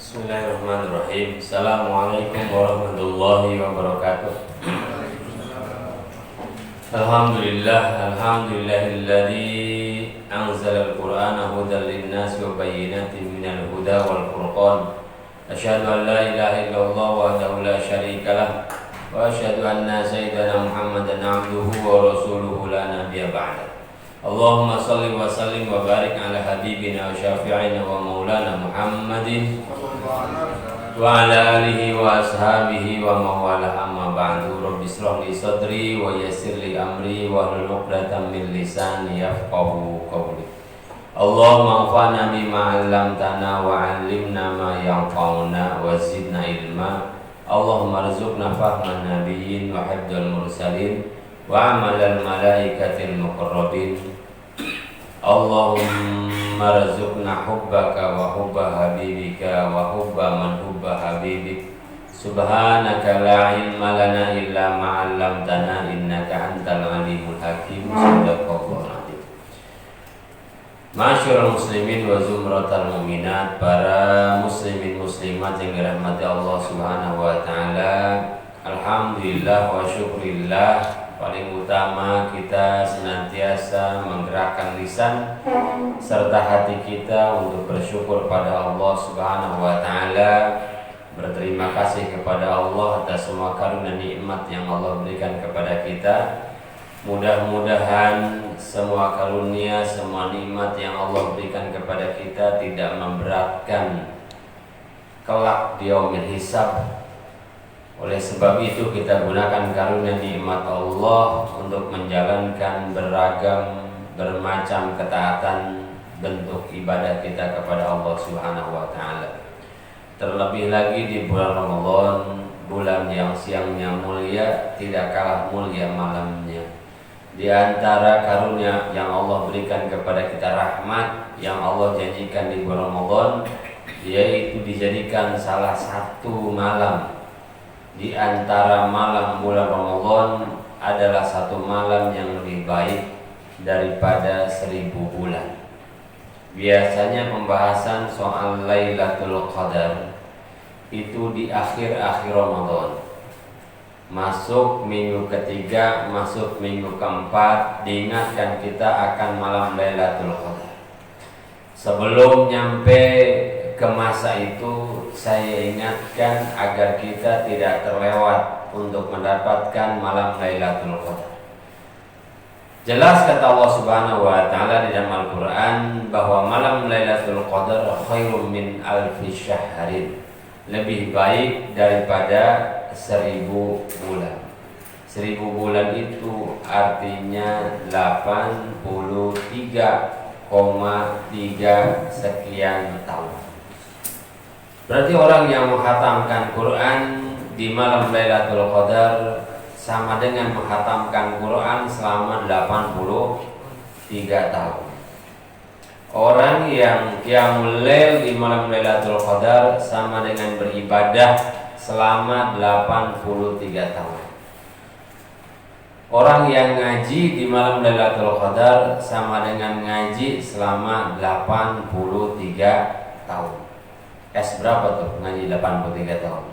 Bismillahirrahmanirrahim. Assalamualaikum warahmatullahi wabarakatuh. Alhamdulillahilladzi anzala al-Qur'ana hudan lin-nasi wa bayyinatin minal huda wal furqan. Asyhadu an la ilaha illallah wahdahu la syarika lah wa asyhadu anna sayyidana Muhammadan abduhu wa rasuluhu la nabiyya ba'da. Allahumma salli wa sallim wa barik ala habibina wa syafi'ina wa maulana Muhammadin wa ala alihi wa ashabihi wa mawala amma ba'du. Rabbi shrah li sadri wa yassir li amri wa hlul 'uqdatam min lisani yafqahu qawli. Allahumma anfa'na bima 'allamtana wa 'allimna ma yanfa'una wa zidna ilma. Allahumma rzuqna fahman nabiyyin wa hifdzal mursalin wa amalal malaikatil muqarrabin. Allahumma rzuqna hubbaka wa hubba habibika wa hubba man hubba habibik. Subhanaka la ilma lana illa ma 'allamtana innaka antal alimul hakim. Sadaqallahul azim. Masyarul muslimin wa zumratal mu'minat, para muslimin muslimat yang dirahmati Allah Subhanahu wa taala. Alhamdulillah wa syukrillah. Paling utama kita senantiasa menggerakkan lisan serta hati kita untuk bersyukur pada Allah Subhanahu wa taala, berterima kasih kepada Allah atas semua karunia nikmat yang Allah berikan kepada kita. Mudah-mudahan semua karunia, semua nikmat yang Allah berikan kepada kita tidak memberatkan kelak di yaumil hisab. Oleh sebab itu kita gunakan karunia nikmat Allah untuk menjalankan beragam bermacam ketaatan bentuk ibadah kita kepada Allah Subhanahu wa taala. Terlebih lagi di bulan Ramadan, bulan yang siangnya mulia tidak kalah mulia malamnya. Di antara karunia yang Allah berikan kepada kita, rahmat yang Allah janjikan di bulan Ramadan, yaitu dijadikan salah satu malam di antara malam bulan Ramadan adalah satu malam yang lebih baik daripada 1000 bulan. Biasanya pembahasan soal Lailatul Qadar itu di akhir-akhir Ramadan, masuk minggu ketiga, masuk minggu keempat, diingatkan kita akan malam Lailatul Qadar. Sebelum nyampe ke masa itu, saya ingatkan agar kita tidak terlewat untuk mendapatkan malam Lailatul Qadar. Jelas kata Allah Subhanahu wa taala di dalam Al-Qur'an bahwa malam Lailatul Qadar khairum min alfi syahrin, lebih baik daripada 1000 bulan. 1000 bulan itu artinya 83,3 sekian tahun. Berarti orang yang menghatamkan Quran di malam Lailatul Qadar sama dengan menghatamkan Quran selama 83 tahun. Orang yang qiyamul lail di malam Lailatul Qadar sama dengan beribadah selama 83 tahun. Orang yang ngaji di malam Lailatul Qadar sama dengan ngaji selama 83 tahun. S berapa tuh ngaji 83 tahun?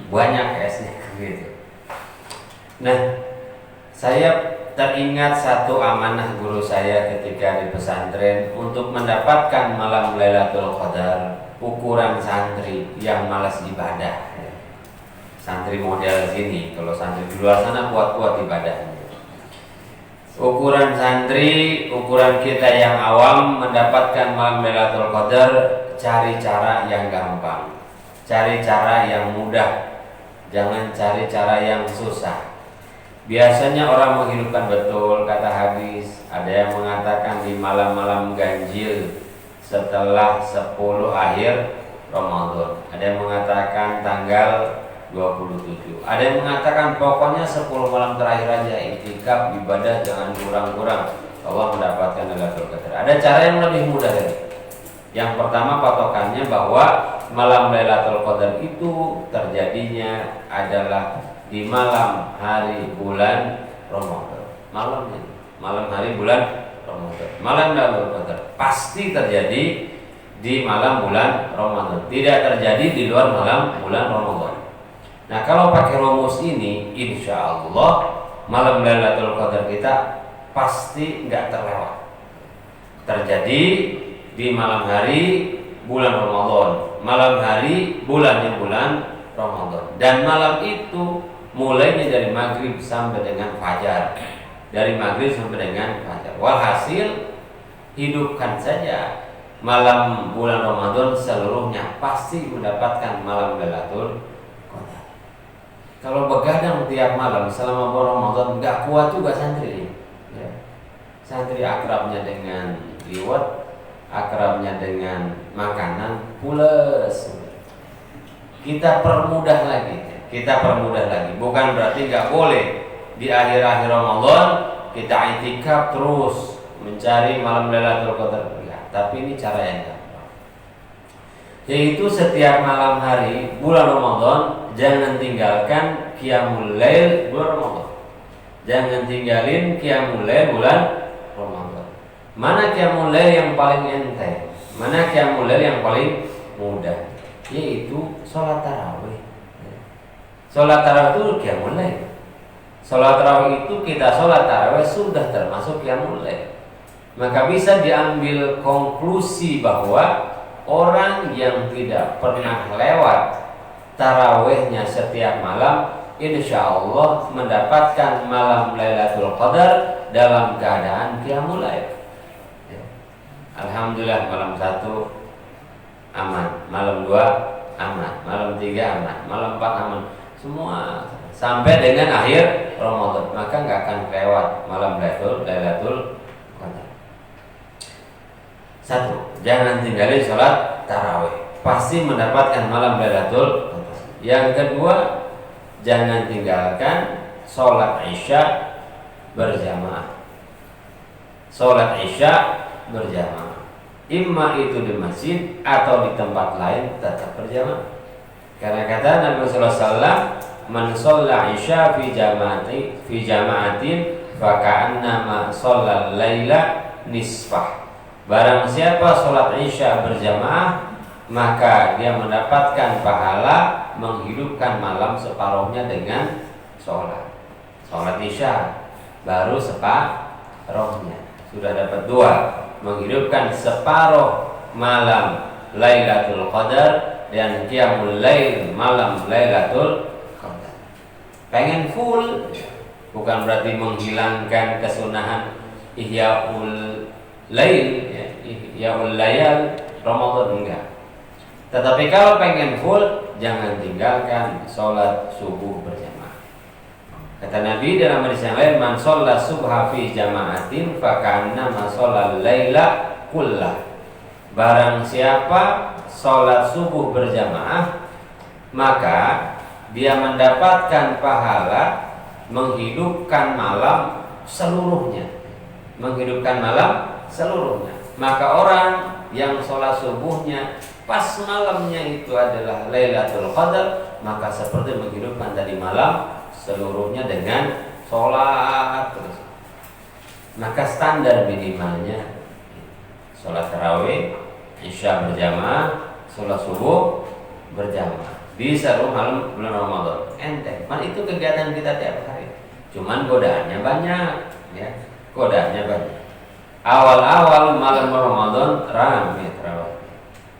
Banyak S-nya gitu. Nah, saya teringat satu amanah guru saya ketika di pesantren untuk mendapatkan malam Lailatul Qadar. Ukuran santri yang malas ibadah, santri model sini. Kalau santri di luar sana kuat-kuat ibadahnya. Ukuran santri, ukuran kita yang awam mendapatkan malam Lailatul Qadar, cari cara yang gampang, cari cara yang mudah, jangan cari cara yang susah. Biasanya orang menghidupkan betul kata hadis, ada yang mengatakan di malam-malam ganjil setelah 10 akhir Ramadan, ada yang mengatakan tanggal 27, ada yang mengatakan pokoknya 10 malam terakhir aja iktikaf ibadah, jangan kurang-kurang, Allah mendapatkan Lailatul Qadar. Ada cara yang lebih mudah lagi. Yang pertama patokannya bahwa malam Lailatul Qadar itu terjadinya adalah di malam hari bulan Ramadan. Malam hari bulan Ramadan. Malam Lailatul Qadar pasti terjadi di malam bulan Ramadan, tidak terjadi di luar malam bulan Ramadan. Nah, kalau pakai rumus ini, insya Allah malam Lailatul Qadar kita pasti nggak terlewat. Terjadi di malam hari bulan Ramadan, malam hari bulan Ramadan, dan malam itu mulainya dari maghrib sampai dengan fajar, dari maghrib sampai dengan fajar. Walhasil hidupkan saja malam bulan Ramadan seluruhnya, pasti mendapatkan malam Lailatul Qadar. Kalau begadang tiap malam selama bulan Ramadan nggak kuat juga santri. Ya. Santri akrabnya dengan liwat, akrabnya dengan makanan, pules. Kita permudah lagi. Bukan berarti nggak boleh di akhir-akhir Ramadan kita i'tikaf terus mencari malam Lailatul Qadar. Tapi ini cara yang gampang, yaitu setiap malam hari bulan Ramadan jangan tinggalkan qiyamul lail bulan Ramadan. Jangan tinggalin qiyamul lail bulan Ramadan. Mana qiyamul lail yang paling enteng? Mana qiyamul lail yang paling mudah? Yaitu sholat tarawih. Sholat tarawih itu qiyamul lail. Sholat tarawih itu kita sholat tarawih sudah termasuk qiyamul lail. Maka bisa diambil konklusi bahwa orang yang tidak pernah lewat tarawihnya setiap malam, insya Allah mendapatkan malam Lailatul Qadar dalam keadaan qiyamul lail. Alhamdulillah, malam 1 aman, malam 2 aman, malam 3 aman, malam 4 aman, semua sampai dengan akhir Ramadan, maka nggak akan lewat malam Lailatul Qadar. 1. Jangan tinggalin sholat tarawih, pasti mendapatkan malam Lailatul Qadar. Yang kedua, jangan tinggalkan sholat Isya berjamaah. Sholat Isya berjamaah, imma itu di masjid atau di tempat lain tetap berjamaah. Karena kata Nabi sallallahu alaihi wasallam, "Man shalla Isya fi jama'atin fa ka'annama shallal laila nisfah." Barang siapa sholat Isya berjamaah, maka dia mendapatkan pahala menghidupkan malam separuhnya dengan sholat Isya, baru separuhnya. Sudah dapat 2, menghidupkan separuh malam Lailatul Qadar dan qiyamul lail malam Lailatul Qadar. Pengen full, bukan berarti menghilangkan kesunahan Ihyaul Lail, Ihyaul Layal Ramadan, enggak. Tetapi kalau pengen full, jangan tinggalkan sholat subuh berjamaah. Kata Nabi dalam hadis yang lain, "Man shalla subha fi jama'atin fa ka'annama shallal laila kullah." Barang siapa sholat subuh berjamaah, maka dia mendapatkan pahala menghidupkan malam seluruhnya. Maka orang yang sholat subuhnya pas malamnya itu adalah Lailatul Qadar, maka seperti menghidupkan tadi malam seluruhnya dengan sholat terus. Maka standar minimalnya sholat tarawih, Isya berjamaah, sholat subuh berjamaah di seluruh malam bulan Ramadan. Enteng, itu kegiatan kita tiap hari. Cuman godaannya banyak, ya. Awal-awal malam Ramadan ramai tarawih.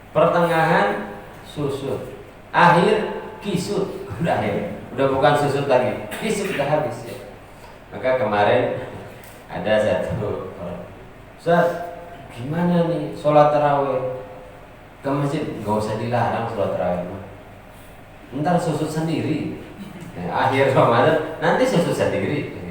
Pertengahan susut, akhir kisut, udah bukan susut lagi, kisut udah habis ya. Maka kemarin ada satu orang, "Ustaz, gimana nih sholat tarawih ke masjid?" Gak usah dilarang sholat tarawih, ntar susut sendiri. Akhir Ramadan nanti susut sendiri.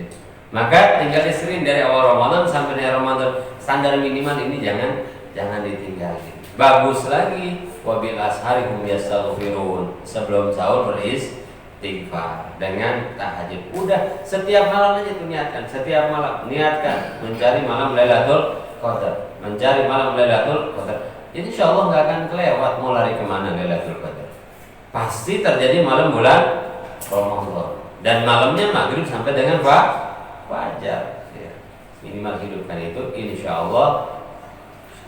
Maka tinggal disering dari awal Ramadan sampai dengan Ramadan. Standar minimal ini jangan ditinggalin. Bagus lagi, wabil ashari hum yastaghfirun, sebelum sahur beristighfar dengan tahajud. Udah setiap malam aja tuh niatkan, setiap malam niatkan mencari malam Lailatul Qadar, Insya Allah nggak akan kelewat. Mau lari kemana Lailatul Qadar? Pasti terjadi malam bulan Ramadan, dan malamnya maghrib sampai dengan fajar. Ya. Minimal hidupkan itu, insya Allah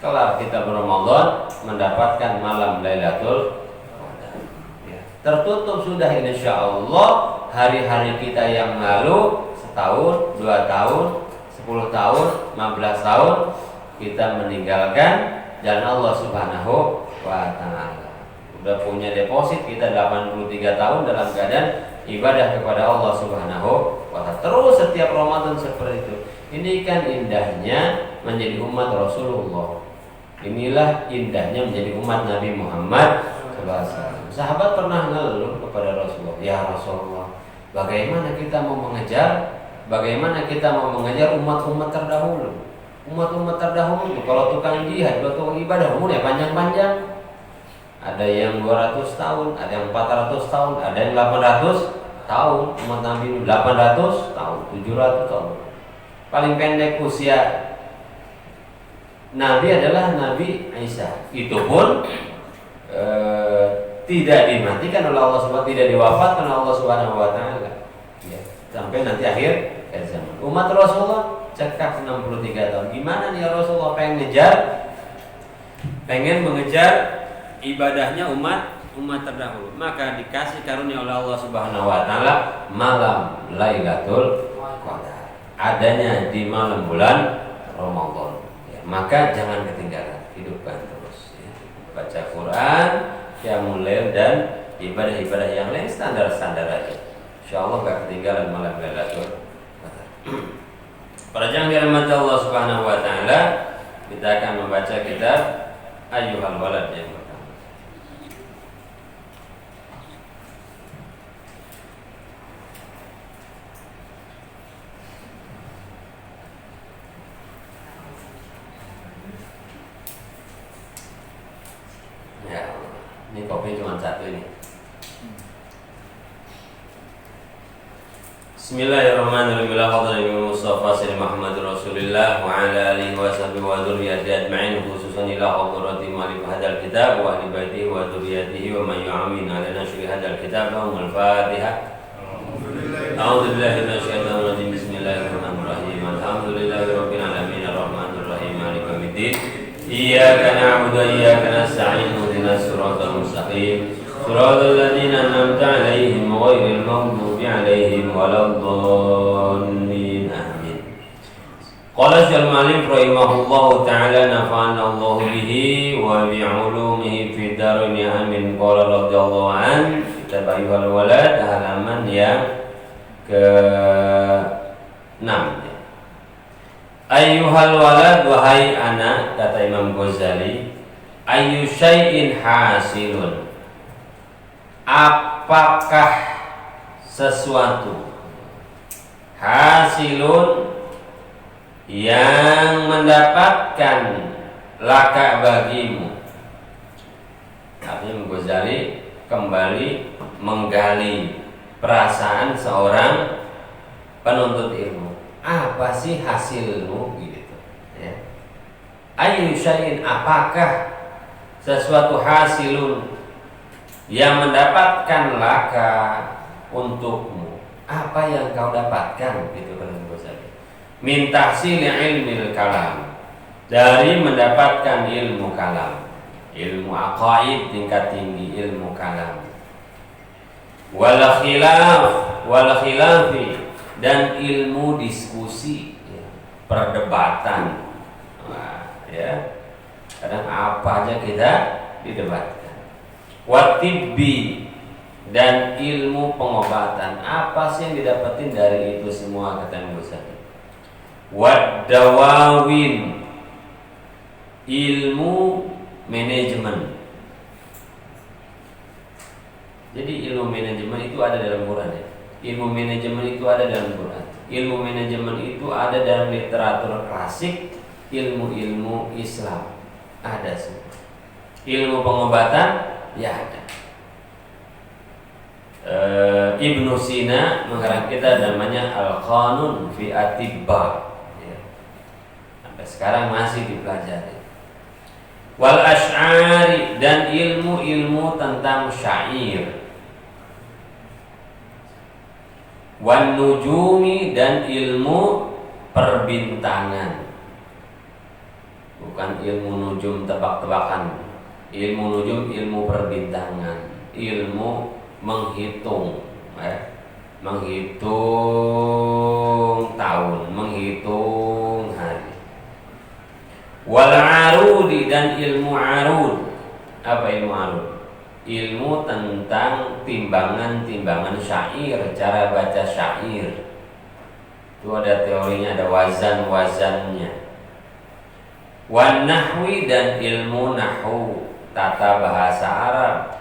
Kelak kita berRamadan mendapatkan malam Lailatul Qadar. Ya. Tertutup sudah insya Allah hari-hari kita yang lalu, setahun, 2 tahun, 10 tahun, 15 tahun kita meninggalkan jalan Allah Subhanahu wa Ta'ala. Udah punya deposit kita 83 tahun dalam keadaan ibadah kepada Allah Subhanahu wa Ta'ala. Terus setiap Ramadan seperti itu. Ini kan indahnya menjadi umat Rasulullah. Inilah indahnya menjadi umat Nabi Muhammad SAW. Sahabat pernah ngeluh kepada Rasulullah, "Ya Rasulullah, bagaimana kita mau mengejar umat-umat terdahulu? Umat-umat terdahulu itu kalau tukang jihad, kalau tukang ibadah umurnya panjang-panjang. Ada yang 200 tahun, ada yang 400 tahun, ada yang 800 tahun. Umat Nabi itu 800 tahun, 700 tahun. Paling pendek usia Nabi adalah Nabi Isa. Itu pun tidak dimatikan oleh Allah Subhanahu, tidak diwafatkan oleh Allah Subhanahu wa Ta'ala. Ya, sampai nanti akhir zaman. Umat Rasulullah cekak 63 tahun. Gimana nih ya Rasulullah pengen mengejar ibadahnya umat terdahulu. Maka dikasih karunia oleh Allah Subhanahu wa Ta'ala malam Lailatul Qadar. Adanya di malam bulan Ramadan. Maka jangan ketinggalan, hidupkan terus ya. Baca Quran, qiyamul lail dan ibadah-ibadah yang lain standar-standar aja. Insyaallah gak ketinggalan malam Lailatul Qadar. Para jamaah dirahmati Allah Subhanahu wa Ta'ala, kita akan membaca kitab Ayyuhal Walad yang pertama. Ya, ini kopi cuma satu ini. Bismillahirrahmanirrahim. Alhamdulillah Mustafa Sayyidina Muhammad Rasulullah wa ala alihi wa sahbihi wa dzurriyyatihi ajma'in, khususan ila hadrati mu'allif hadzal kitab wa ahli baitihi wa dzurriyyatihi wa man yu'amin ala nashri hadzal kitab. Al-Fatihah. A'udzu billahi minasyaitonir rajim. Bismillahirrahmanirrahim. Alhamdulillahirabbil alamin arrahmanir rahim maliki yaumiddin. Iyyaka na'budu wa iyyaka nasta'in. Ihdinas siratal mustaqim. Shiratal ladzina an'amta 'alaihim ghairil maghdubi 'alaihim waladdallin. Amin. Qala Syekh Malik rahimahullahu ta'ala nafa'ana Allah bihi wa bi 'ulumihi fid dharain amin. Qala radhiyallahu an kitab Ayyuhal Walad halaman yang ke-6. Ayyuhal walad, wahai anak, kata Imam Ghazali, ayyu syai'in hasilun, apakah sesuatu, hasilun yang mendapatkan laka bagimu. Imam Ghazali kembali menggali perasaan seorang penuntut ilmu. Apa sih hasilmu gitu ya? Ayyu syai'in, apakah sesuatu hasilun yang mendapatkan laka untukmu? Apa yang kau dapatkan gitu kan Ghazali. Min tahsil ilmil kalam, dari mendapatkan ilmu kalam, ilmu aqaid tingkat tinggi, ilmu kalam. Wal khilafi, dan ilmu diskusi ya, perdebatan. Nah, ya. Kadang apa aja kita didebatkan. Watibbi, dan ilmu pengobatan. Apa sih yang didapetin dari itu semua, kata Imam Ghazali. Wadawawin, ilmu manajemen. Jadi ilmu manajemen itu ada dalam Quran ya. Ilmu manajemen itu ada dalam Quran. Ilmu manajemen itu ada dalam literatur klasik, ilmu-ilmu Islam ada semua. Ilmu pengobatan ya ada. Ibnu Sina mengarang kita namanya Al-Qanun fi Atibba ya. Sampai sekarang masih dipelajari. Wal Asy'ari, dan ilmu-ilmu tentang syair. Wan Nujumi, dan ilmu perbintangan. bukan ilmu nujum tebak-tebakan. Ilmu nujum ilmu perbintangan, ilmu menghitung, menghitung tahun, menghitung hari. Wal arudi, dan ilmu arud. Apa ilmu arud? Ilmu tentang timbangan-timbangan syair, cara baca syair. Itu ada teorinya, ada wazan-wazannya. Wan nahwi, dan ilmu nahwu, tata bahasa Arab.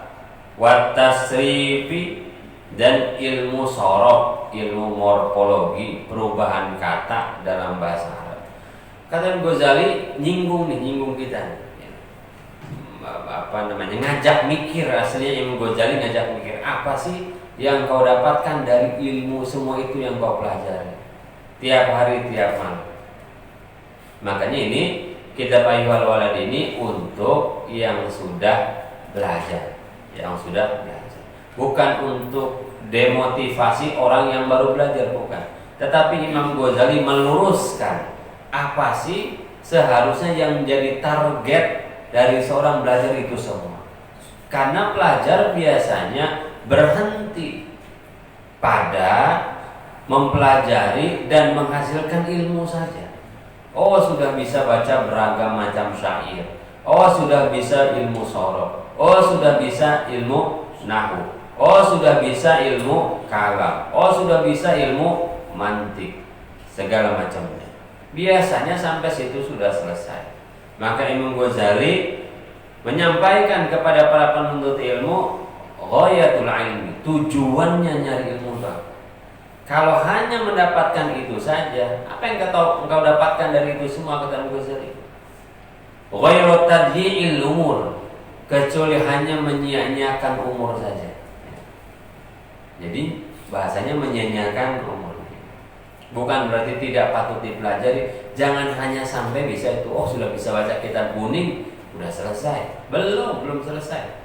Wat tasrifi, dan ilmu sorof, ilmu morfologi, perubahan kata dalam bahasa Arab. Kata Ghazali nyinggung kita. Ngajak mikir. Aslinya Imam Ghazali ngajak mikir, apa sih yang kau dapatkan dari ilmu semua itu yang kau pelajari tiap hari, tiap malam. Makanya ini kita payuhal walad ini untuk yang sudah belajar, bukan untuk demotivasi orang yang baru belajar, bukan. Tetapi Imam Ghazali meluruskan apa sih seharusnya yang menjadi target dari seorang belajar itu semua. Karena pelajar biasanya berhenti pada mempelajari dan menghasilkan ilmu saja. Oh, sudah bisa baca beragam macam syair. Oh, sudah bisa ilmu sorof. Oh, sudah bisa ilmu nahwu. Oh, sudah bisa ilmu kalam. Oh, sudah bisa ilmu mantik. Segala macamnya. Biasanya sampai situ sudah selesai. Maka Imam Ghazali menyampaikan kepada para penuntut ilmu, ghayatul ilmi, tujuannya nyari ilmu baru. Kalau hanya mendapatkan itu saja, apa yang engkau dapatkan dari itu semua, kata Ghazali? Ghairu tadyi'il umur, kecuali hanya menyia-nyiakan umur saja. Jadi bahasanya menyia-nyiakan umur. Bukan berarti tidak patut dipelajari. Jangan hanya sampai bisa itu, oh sudah bisa baca kitab kuning, sudah selesai. Belum selesai.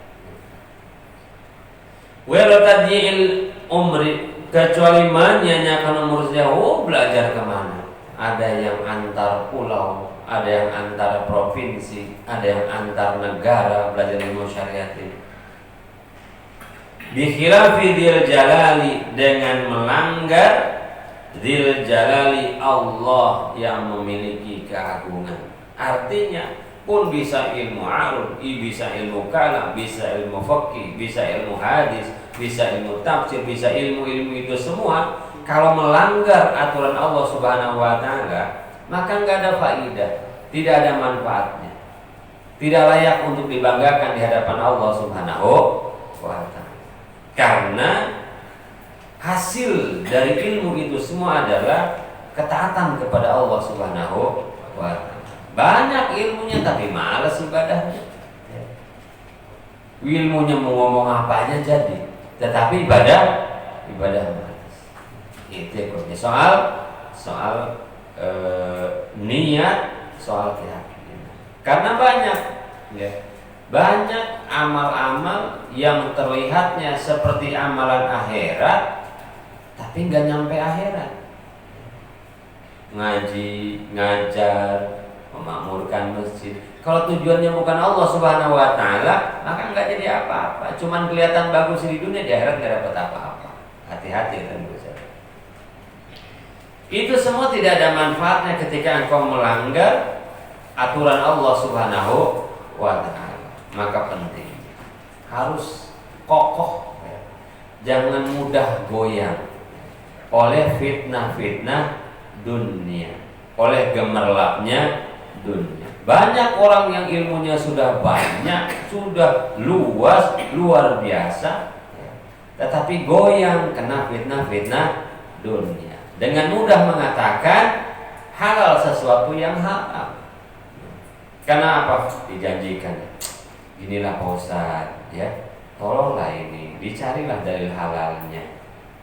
Ghairu tadyi'il umri, kecuali menyanyikan umur jauh, belajar kemana? Ada yang antar pulau, ada yang antar provinsi, ada yang antar negara, belajar ilmu syariat ini. Bikhilafi dzil jalali, dengan melanggar dzil jalali, Allah yang memiliki keagungan. Artinya pun bisa ilmu arud, bisa ilmu kalam, bisa ilmu fikih, bisa ilmu hadis, bisa ilmu tafsir, bisa ilmu-ilmu itu semua. Kalau melanggar aturan Allah Subhanahu wa taala, maka enggak ada faidah, tidak ada manfaatnya. Tidak layak untuk dibanggakan di hadapan Allah Subhanahu wa taala. Karena hasil dari ilmu itu semua adalah ketaatan kepada Allah Subhanahu wa taala. Banyak ilmunya tapi malas ibadahnya. Ilmunya mau ngomong apa aja jadi, tetapi ibadah malas. Itu ya, soal niat, soal keyakinan. Karena banyak amal-amal yang terlihatnya seperti amalan akhirat, tapi nggak nyampe akhirat. Ngaji, ngajar, memakmurkan masjid. Kalau tujuannya bukan Allah Subhanahu wa taala, maka enggak jadi apa-apa. Cuman kelihatan bagus di dunia, di akhirat enggak dapat apa-apa. Hati-hati kan dosa. Itu semua tidak ada manfaatnya ketika engkau melanggar aturan Allah Subhanahu wa taala. Maka penting harus kokoh, jangan mudah goyang oleh fitnah-fitnah dunia, oleh gemerlapnya dunia. Banyak orang yang ilmunya sudah banyak, sudah luas, luar biasa, tetapi goyang kena fitnah-fitnah dunia. Dengan mudah mengatakan halal sesuatu yang haram. Karena apa? Dijanjikan, inilah Pak Ustadz, ya, tolonglah ini, dicarilah dalil halalnya.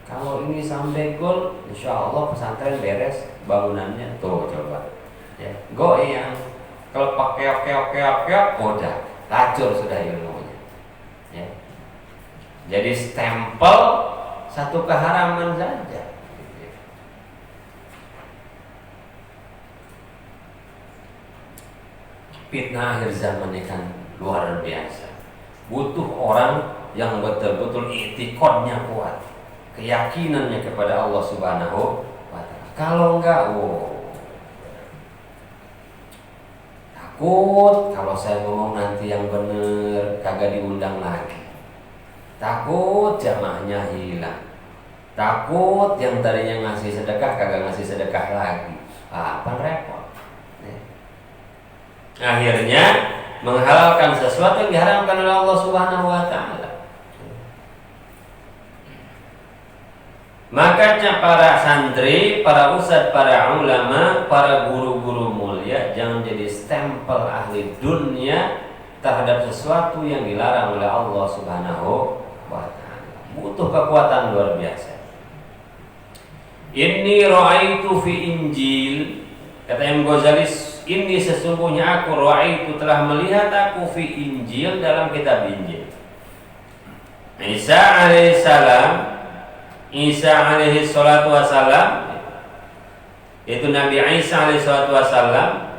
Kalau ini sampai gol, insya Allah pesantren beres bangunannya. Tuh coba. Ya, goyang. Kalau pakai oke, udah lacur sudah ilmunya. Ya. Jadi stempel satu keharaman saja. Fitnah akhir zaman ini kan luar biasa. Butuh orang yang betul-betul i'tiqadnya kuat, keyakinannya kepada Allah Subhanahu wa Ta'ala. Kalau enggak, takut kalau saya ngomong nanti yang bener kagak diundang lagi. Takut jamaahnya hilang. Takut yang tadinya ngasih sedekah kagak ngasih sedekah lagi. Apa repot? Akhirnya menghalalkan sesuatu yang diharamkan oleh Allah Subhanahu wa Ta'ala. Makanya para santri, para ustadz, para ulama, para guru-guru mulia jangan jadi stempel ahli dunia terhadap sesuatu yang dilarang oleh Allah Subhanahu wa Ta'ala. Butuh kekuatan luar biasa. Inni ra'aitu fi Injil, kata Imam Ghazali, ini sesungguhnya aku ra'aitu telah melihat aku fi Injil dalam kitab Injil. Isa alaihi salatu wassalam, yaitu Nabi Isa alaihi salatu wassalam,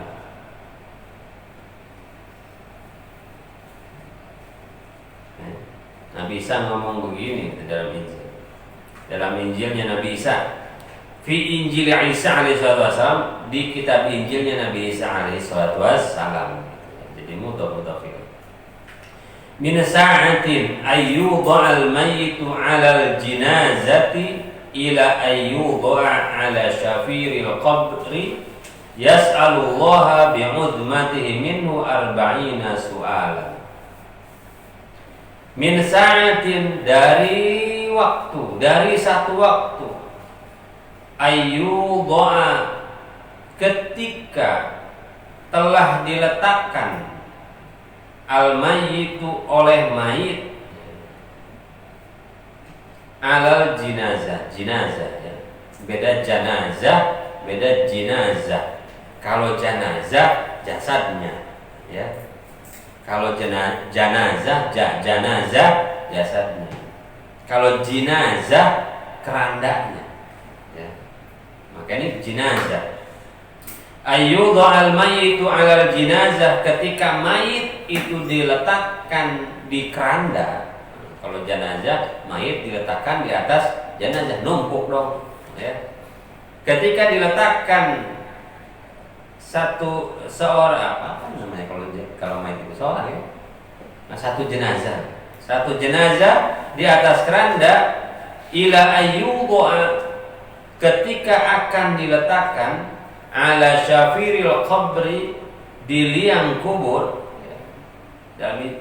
Nabi Isa ngomong begini dalam Injil. Dalam Injilnya Nabi Isa, fi Injil Isa alaihi salatu wassalam, di kitab Injilnya Nabi Isa alaihi salatu wassalam. Jadi mudhaf min sa'atin ayyudha'al mayyitu 'alal jinazati ila ayyudha'a 'ala syafiril qabri yas'alullaha bi'udmatihi minhu arba'ina su'alan. Min sa'atin, dari waktu, dari satu waktu, ayyudha'a, ketika telah diletakkan al-mayyitu, oleh mayit, alal jinazah, jinazah ya. Beda janazah, beda jinazah. Kalau janazah jasadnya ya. Kalau janazah jasadnya. Kalau jinazah kerandanya ya. Maka ini jinazah. Ayyudha'al mayyitu 'alal jinazah, ketika mayit itu diletakkan di keranda. Kalau janazah, mayit diletakkan di atas janazah, numpuk dong ya. Ketika diletakkan seorang apa namanya kalau mayit itu seorang ya. Nah, satu jenazah di atas keranda, ila ayyudha, ketika akan diletakkan ala syafiril qabri, di liang kubur ya.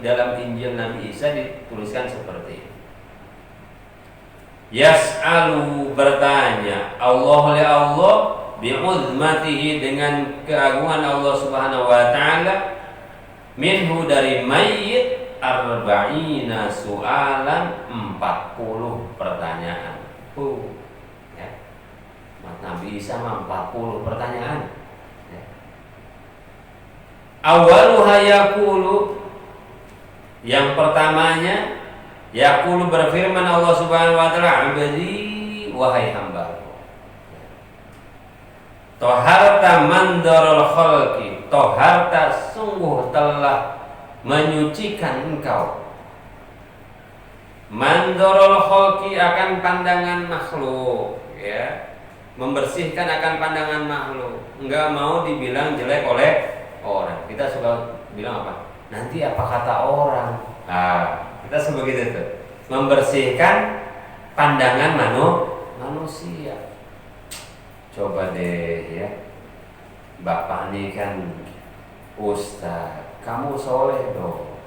Dalam Injil Nabi Isa dituliskan seperti ini. Yas'alu, bertanya Allah oleh Allah, bi'uzmatihi, dengan keagungan Allah Subhanahu wa Ta'ala, minhu, dari mayyit, arba'ina su'alan, 40 pertanyaan. Nabi Isa 40 pertanyaan. Awaluha yaqulu, yang pertamanya, yaqulu, berfirman Allah Subhanahu wa Ta'ala, abdi, wahai hamba, toharta mandarul khalqi, toharta, sungguh telah menyucikan engkau, mandarul khalqi, akan pandangan makhluk ya. Membersihkan akan pandangan makhluk, enggak mau dibilang jelek oleh orang. Kita suka bilang apa? Nanti apa kata orang? Kita suka begitu tuh. Membersihkan pandangan manusia. Coba deh ya, Bapak ini kan ustaz, kamu soleh dong.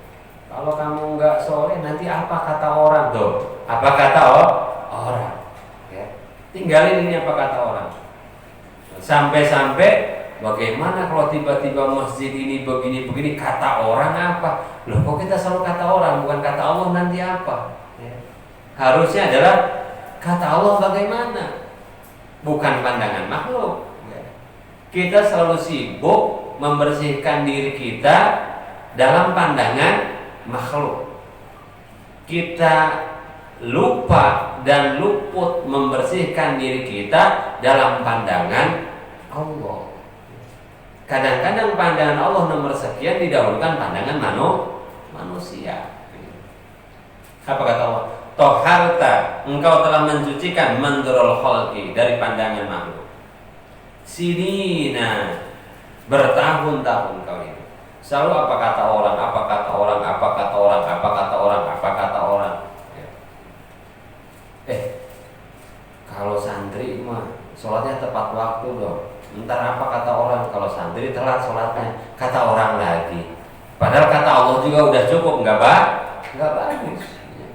Kalau kamu enggak soleh, nanti apa kata orang tuh? Apa kata orang? Tinggalin ini apa kata orang. Sampai-sampai bagaimana kalau tiba-tiba masjid ini begini kata orang apa? Loh, kok kita selalu kata orang, bukan kata Allah nanti apa ya. Harusnya adalah kata Allah bagaimana, bukan pandangan makhluk ya. Kita selalu sibuk membersihkan diri kita dalam pandangan makhluk. Kita lupa dan luput membersihkan diri kita dalam pandangan Allah. Kadang-kadang pandangan Allah nomor sekian didahulukan pandangan manusia. Apa kata Allah? Toharta, engkau telah mensucikan mandrol khalqi, dari pandangan makhluk. Sinina, bertahun-tahun kau itu. Selalu apa kata orang, apa kata orang, apa kata orang, apa kata orang, apa kata orang. Kalau santri mah sholatnya tepat waktu dong. Entar apa kata orang, kalau santri telat sholatnya, kata orang lagi. Padahal kata Allah juga udah cukup, nggak bagus.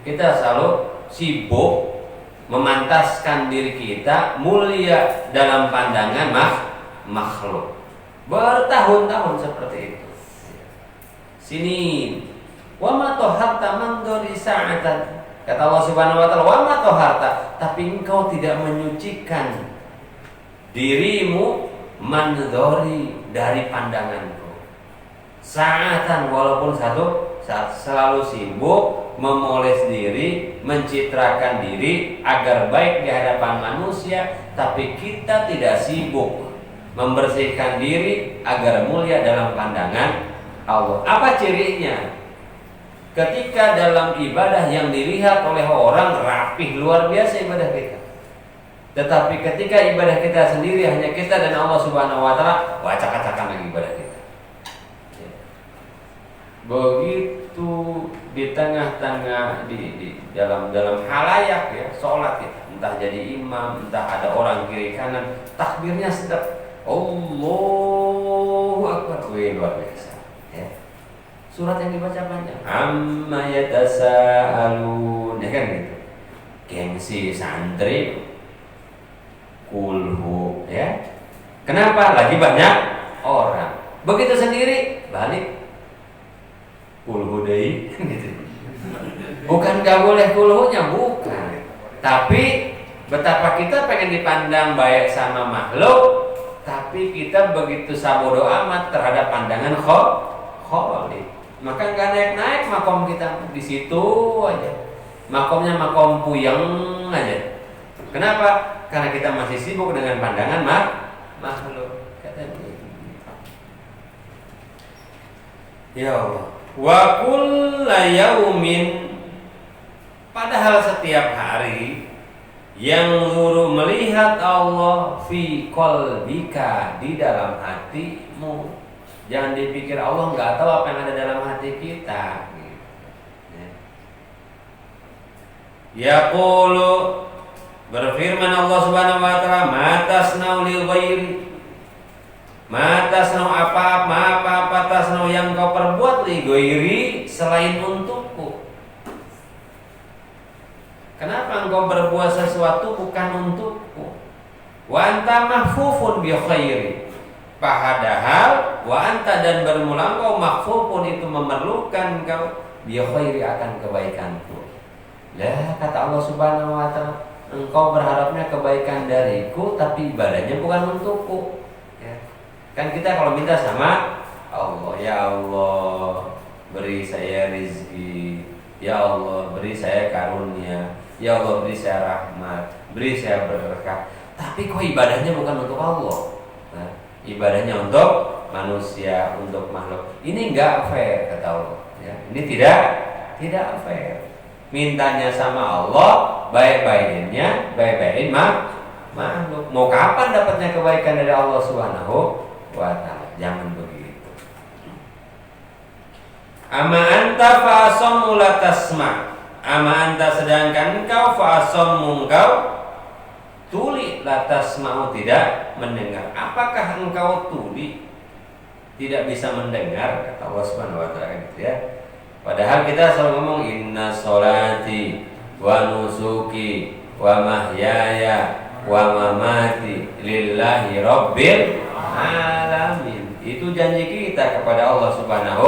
Kita selalu sibuk memantaskan diri kita mulia dalam pandangan makhluk. Bertahun-tahun seperti itu. Sini, wa ma toharta mandori sa'atan. Kata Allah Subhanahu wa taala, wa ma toharta, tapi engkau tidak menyucikan dirimu mandori, dari pandanganku. Sa'atan, walaupun satu saat, selalu sibuk memoles diri, mencitrakan diri agar baik di hadapan manusia, tapi kita tidak sibuk membersihkan diri agar mulia dalam pandangan Allah. Apa cirinya? Ketika dalam ibadah yang dilihat oleh orang rapih, luar biasa ibadah kita. Tetapi ketika ibadah kita sendiri, hanya kita dan Allah Subhanahu wa taala, acak-acakan lagi ibadah kita. Begitu di tengah-tengah di dalam halayak ya, sholat kita, entah jadi imam, entah ada orang kiri kanan, takbirnya sedap, Allahu Akbar, luar biasa. Ya. Surat yang dibaca panjang, amma yatasaalun, ya kan gitu. Gengsi santri, kulhu, ya. Kenapa? Lagi banyak orang. Begitu sendiri balik kulhu deui gitu. Bukan gak boleh kulhunya, bukan. Tapi betapa kita pengen dipandang baik sama makhluk, tapi kita begitu sabodo amat terhadap pandangan Khaliq. Maka nggak naik-naik makom kita, di situ aja. Makomnya makom puyeng aja. Kenapa? Karena kita masih sibuk dengan pandangan makhluk. Ya Allah. Wa kulla yaumin, padahal setiap hari yang guru melihat Allah fi qalbika, di dalam hatimu. Jangan dipikir Allah nggak tahu apa yang ada dalam hati kita. Yaqulu, berfirman Allah Subhanahu wa taala, matasnau lil ghairi, matasnau apa tasnau yang kau perbuat li ghairi, selain untukku. Kenapa engkau berbuat sesuatu bukan untukku? Wa anta mahfufun bi khairi, padahal wa anta, dan bermula engkau mahfufun, itu memerlukan engkau bi khairi, akan kebaikanku. Lah kata Allah Subhanahu wa taala, engkau berharapnya kebaikan dariku, tapi ibadahnya bukan untukku. Ya. Kan kita kalau minta sama Allah, ya Allah beri saya rizki, ya Allah beri saya karunia, ya Allah beri saya rahmat, beri saya berkah. Tapi kok ibadahnya bukan untuk Allah, nah, ibadahnya untuk manusia, untuk makhluk. Ini enggak fair kata Allah. Ya. Ini tidak fair. Mintanya sama Allah, baik-baikinnya, baik-baikin makhluk. Mau kapan dapatnya kebaikan dari Allah Subhanahu wa taala? Jangan begitu. Ama anta fa'asammu la tasma'. Ama anta, sedangkan engkau fa'asammu, engkau tuli, la tasma'u, tidak mendengar. Apakah engkau tuli, tidak bisa mendengar? Kata Allah Subhanahu wa taala gitu ya. Padahal kita selalu ngomong inna sholati wa nusuki wa mahyaya wa mamati lillahi rabbil alamin. Itu janji kita kepada Allah Subhanahu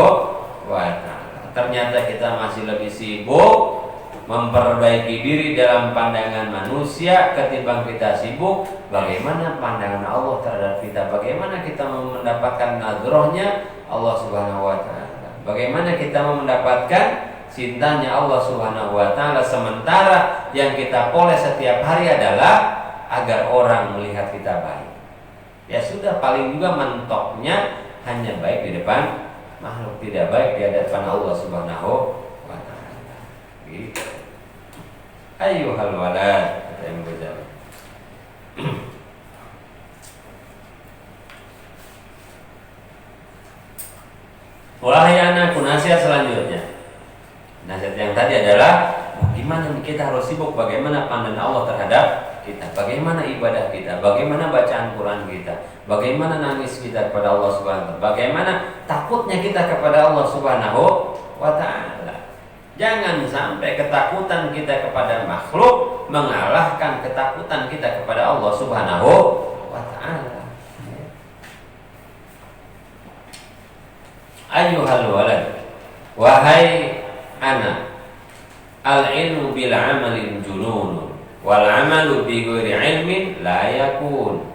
wa taala. Ternyata kita masih lebih sibuk memperbaiki diri dalam pandangan manusia ketimbang kita sibuk bagaimana pandangan Allah terhadap kita, bagaimana kita mendapatkan nadrohnya Allah Subhanahu wa taala. Bagaimana kita mau mendapatkan cintanya Allah Subhanahu wa taala, sementara yang kita poles setiap hari adalah agar orang melihat kita baik. Ya sudah, paling juga mentoknya hanya baik di depan makhluk, tidak baik di hadapan Allah Subhanahu wa taala. Gitu. Ayyuhal walad, kata Imam Ghazali. Wahai anakku, nasihat selanjutnya. Nasihat yang tadi adalah bagaimana kita harus sibuk, bagaimana pandangan Allah terhadap kita, bagaimana ibadah kita, bagaimana bacaan Quran kita, bagaimana nangis kita kepada Allah Subhanahu wa taala, bagaimana takutnya kita kepada Allah Subhanahu wa taala. Jangan sampai ketakutan kita kepada makhluk mengalahkan ketakutan kita kepada Allah Subhanahu wa taala. Ayyuhal walad, wahai anak, al-ilmu bil amali junun wal amalu bi ghairi ilmin la yakun.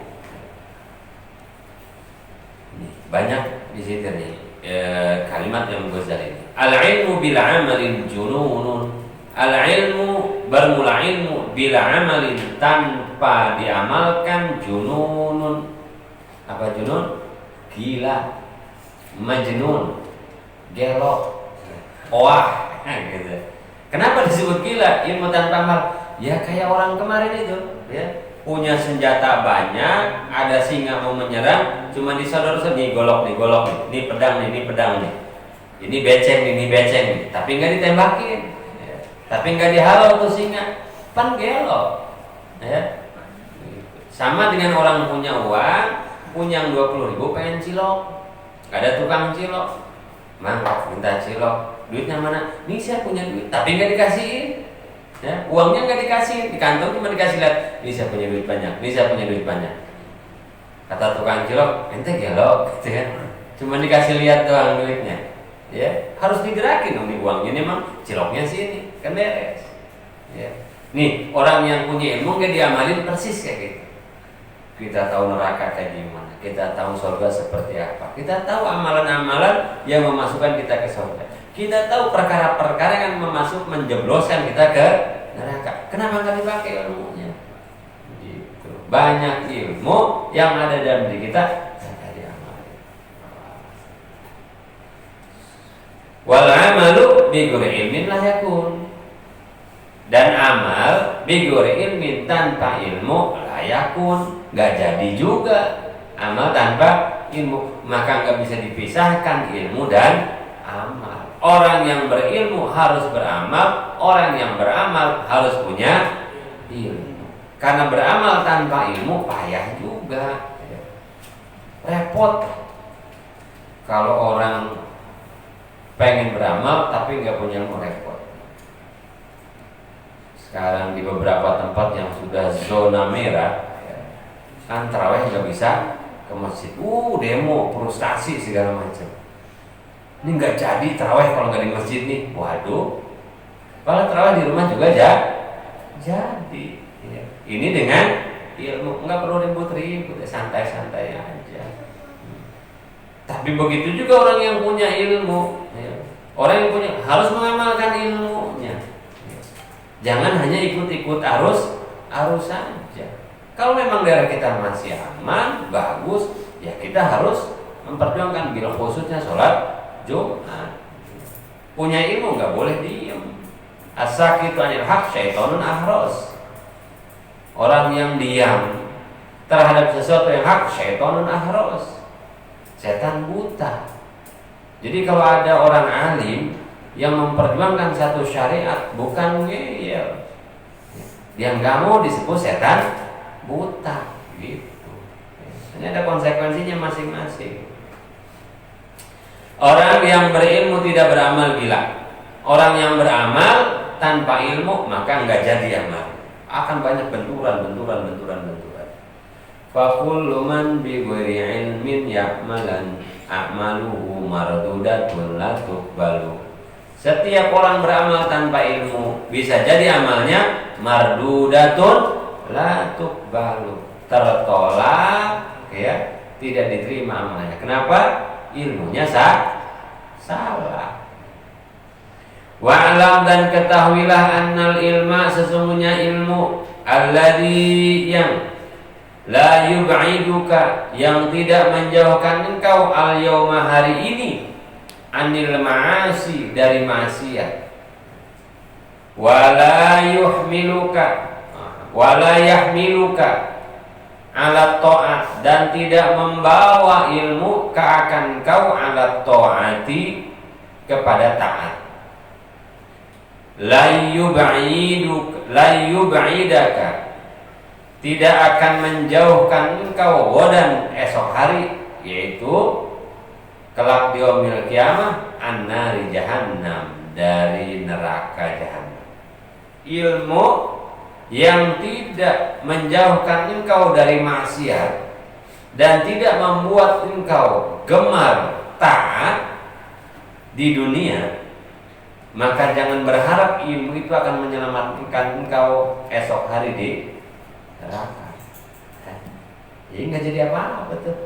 Banyak di situ nih kalimat yang Ghazali. Al-ilmu bil amali junun, al-ilmu bermula ilmu bila amalin tanpa diamalkan jununun. Apa junun? Gila, majnun, gelok, wah, gitu. Kenapa disebut gila? Ilmu tanpa amal. Ya kayak orang kemarin itu, ya, punya senjata banyak, ada singa mau menyerang, cuma disodor-sodor, nih golok nih, ini pedang nih, ini beceng nih, tapi nggak ditembakin, ya. Tapi nggak dihalau tuh singa, pan gelok, ya. Sama dengan orang punya uang, punya 20.000 pengen cilok, ada tukang cilok, mangkok minta cilok, duitnya mana? Nih saya punya duit, tapi nggak dikasihin. Ya, uangnya nggak dikasih, di kantong cuma dikasih lihat, ini saya punya duit banyak, Kata tukang cilok, ente gelok, gitu kan? Cuma dikasih lihat doang duitnya, ya harus digerakin dong nih uangnya, ini emang ciloknya sini, kan beres. Ya. Nih orang yang punya ilmu nggak diamalin persis kayak gitu. Kita tahu neraka kayak gimana, kita tahu surga seperti apa, kita tahu amalan-amalan yang memasukkan kita ke surga. Kita tahu perkara-perkara yang menjebloskan kita ke neraka. Kenapa nggak dipakai ilmunya? Gitu. Banyak ilmu yang ada dalam diri kita nggak diamalin. Wal amalu bi ghairi ilmin la yakun. Dan amal bi ghairi ilmin, tanpa ilmu la yakun, nggak jadi juga. Amal tanpa ilmu, maka nggak bisa dipisahkan ilmu dan amal. Orang yang berilmu harus beramal, orang yang beramal harus punya ilmu. Karena beramal tanpa ilmu payah juga, repot. Kalau orang pengen beramal tapi nggak punya ilmu, repot. Sekarang di beberapa tempat yang sudah zona merah, kan tarawih nggak bisa ke masjid, demo, frustasi segala macam. Ini nggak jadi tarawih kalau nggak di masjid nih. Waduh, kalau tarawih di rumah juga jadi. Ya. Ini dengan ilmu, nggak perlu ribut-ribut, santai-santai aja. Tapi begitu juga orang yang punya ilmu, ya. Orang yang punya harus mengamalkan ilmunya. Ya. Jangan hanya ikut-ikut arus saja. Kalau memang daerah kita masih aman, bagus, ya kita harus memperjuangkan, bila khususnya sholat Jumat. Punya ilmu nggak boleh diem. As-sakitu 'anil haq syaitonun ahros. Orang yang diam terhadap sesuatu yang hak, syaitonun ahros, setan buta. Jadi kalau ada orang alim yang memperjuangkan satu syariat, bukan ngeyel, dia nggak mau disebut setan buta, gitu. Ini ada konsekuensinya masing-masing. Orang yang berilmu tidak beramal gila. Orang yang beramal tanpa ilmu maka nggak jadi amal. Akan banyak benturan. Fa kullu man bi ghairi ilmin ya'malan a'maluhu mardudatun la tuqbalu. Setiap orang beramal tanpa ilmu bisa jadi amalnya mardudatun la tuqbalu, tertolak, ya, tidak diterima amalnya. Kenapa? Ilmunya salah. Wa'lam, dan ketahuilah annal ilma, sesungguhnya ilmu, alladzi yang la yub'iduka, yang tidak menjauhkan engkau al-yauma, hari ini, anil ma'asi, dari maksiat, wala yahmiluka ala ta'at, dan tidak membawa ilmu akan kau ala ta'ati, kepada taat. La yub'idaka, tidak akan menjauhkan engkau wadan, esok hari, yaitu kelak di yaumil qiyamah, an-nari jahannam, dari neraka jahannam. Ilmu yang tidak menjauhkan engkau dari maksiat dan tidak membuat engkau gemar taat di dunia, maka jangan berharap ilmu itu akan menyelamatkan engkau esok hari di neraka. Jadi nggak jadi apa-apa tuh.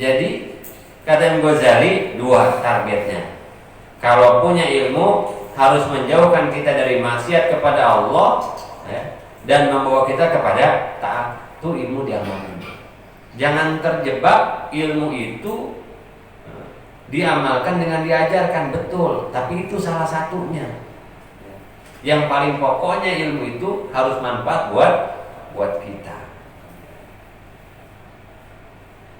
Jadi kata Imam Ghazali, dua targetnya. Kalau punya ilmu harus menjauhkan kita dari maksiat kepada Allah, dan membawa kita kepada taat. Itu ilmu diamalkan. Jangan terjebak ilmu itu diamalkan dengan diajarkan, betul, tapi itu salah satunya. Yang paling pokoknya ilmu itu harus manfaat buat kita.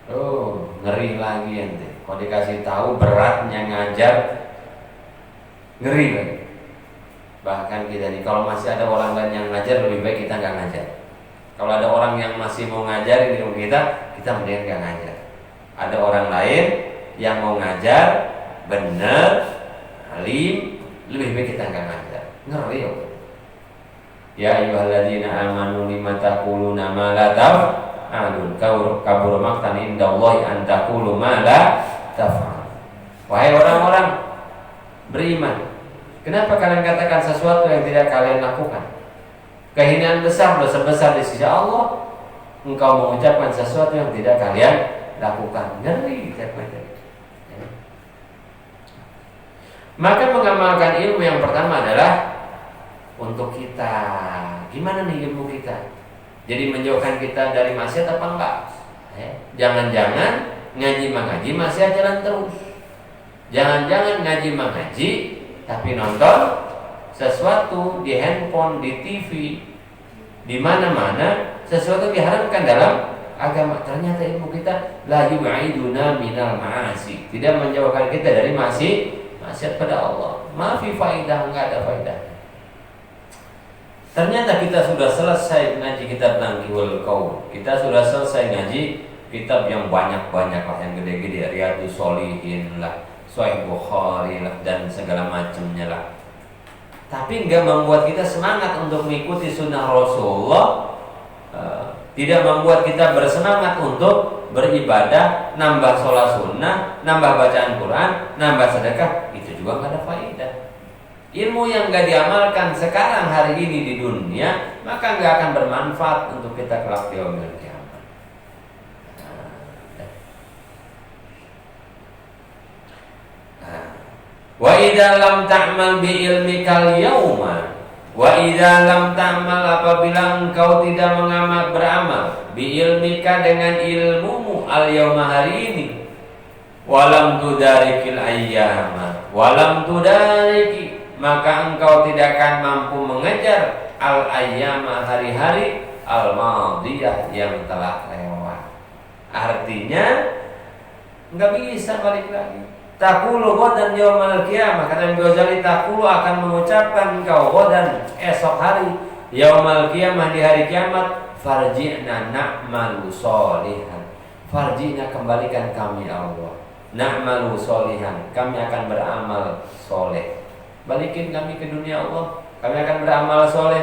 Oh, ngeri lagi ente. Kalau dikasih tahu beratnya ngajar, ngeri lagi. Bahkan kita nih, kalau masih ada orang lain yang ngajar, lebih baik kita nggak ngajar. Kalau ada orang yang masih mau ngajar di rumah kita mending nggak ngajar. Ada orang lain yang mau ngajar, benar, alim, lebih baik kita nggak ngajar. Ngeri ya. Ya ayyuhalladzina amanu lima taquluna ma la taf'alun, kabur maqtan indallahi an taqulu ma la taf'alun. Wahai orang-orang beriman, kenapa kalian katakan sesuatu yang tidak kalian lakukan? Kehinaan besar, dosa besar di sisi Allah, engkau mengucapkan sesuatu yang tidak kalian lakukan. Ngeri. Maka mengamalkan ilmu yang pertama adalah untuk kita. Gimana nih ilmu kita? Jadi menjauhkan kita dari maksiat apa enggak? Jangan-jangan ngaji mengaji maksiat jalan terus. Jangan-jangan ngaji mengaji tapi nonton sesuatu di handphone, di TV, di mana-mana, sesuatu diharamkan dalam agama. Ternyata ilmu kita la yu'iduna minal ma'asi, tidak menjauhkan kita dari maksiat pada Allah. Maafi faidah, enggak ada faidah. Ternyata kita sudah selesai ngaji kitab Nangkiwul Qaul. Kita sudah selesai ngaji kitab yang banyak-banyak lah, yang gede-gede, Riyadhus Shalihin lah, Sahih Bukhari lah, dan segala macamnya lah. Tapi enggak membuat kita semangat untuk mengikuti sunnah Rasulullah, tidak membuat kita bersemangat untuk beribadah, nambah sholat sunnah, nambah bacaan Quran, nambah sedekah. Itu juga enggak ada faedah. Ilmu yang enggak diamalkan sekarang hari ini di dunia, maka enggak akan bermanfaat untuk kita kelak di yaumil qiyamah. Wa idza lam ta'mal bi ilmikal yauma, wa idza lam ta'mal, apabila engkau tidak beramal bi ilmika, dengan ilmumu, al yauma, hari ini, walam tudarikil ayyama, walam tudariki, maka engkau tidak akan mampu mengejar al ayyama, hari-hari, al madiyah, yang telah lewat. Artinya enggak bisa balik lagi. Taqulu ghadan yaumal qiyamah, kata Ghazali, taqulu akan mengucapkan engkau ghadan, esok hari, yaumal qiyamah, di hari kiamat, farji'na na'malu sholihan, farji'na, kembalikan kami Allah, na'malu sholihan, kami akan beramal soleh. Balikin kami ke dunia Allah, kami akan beramal soleh.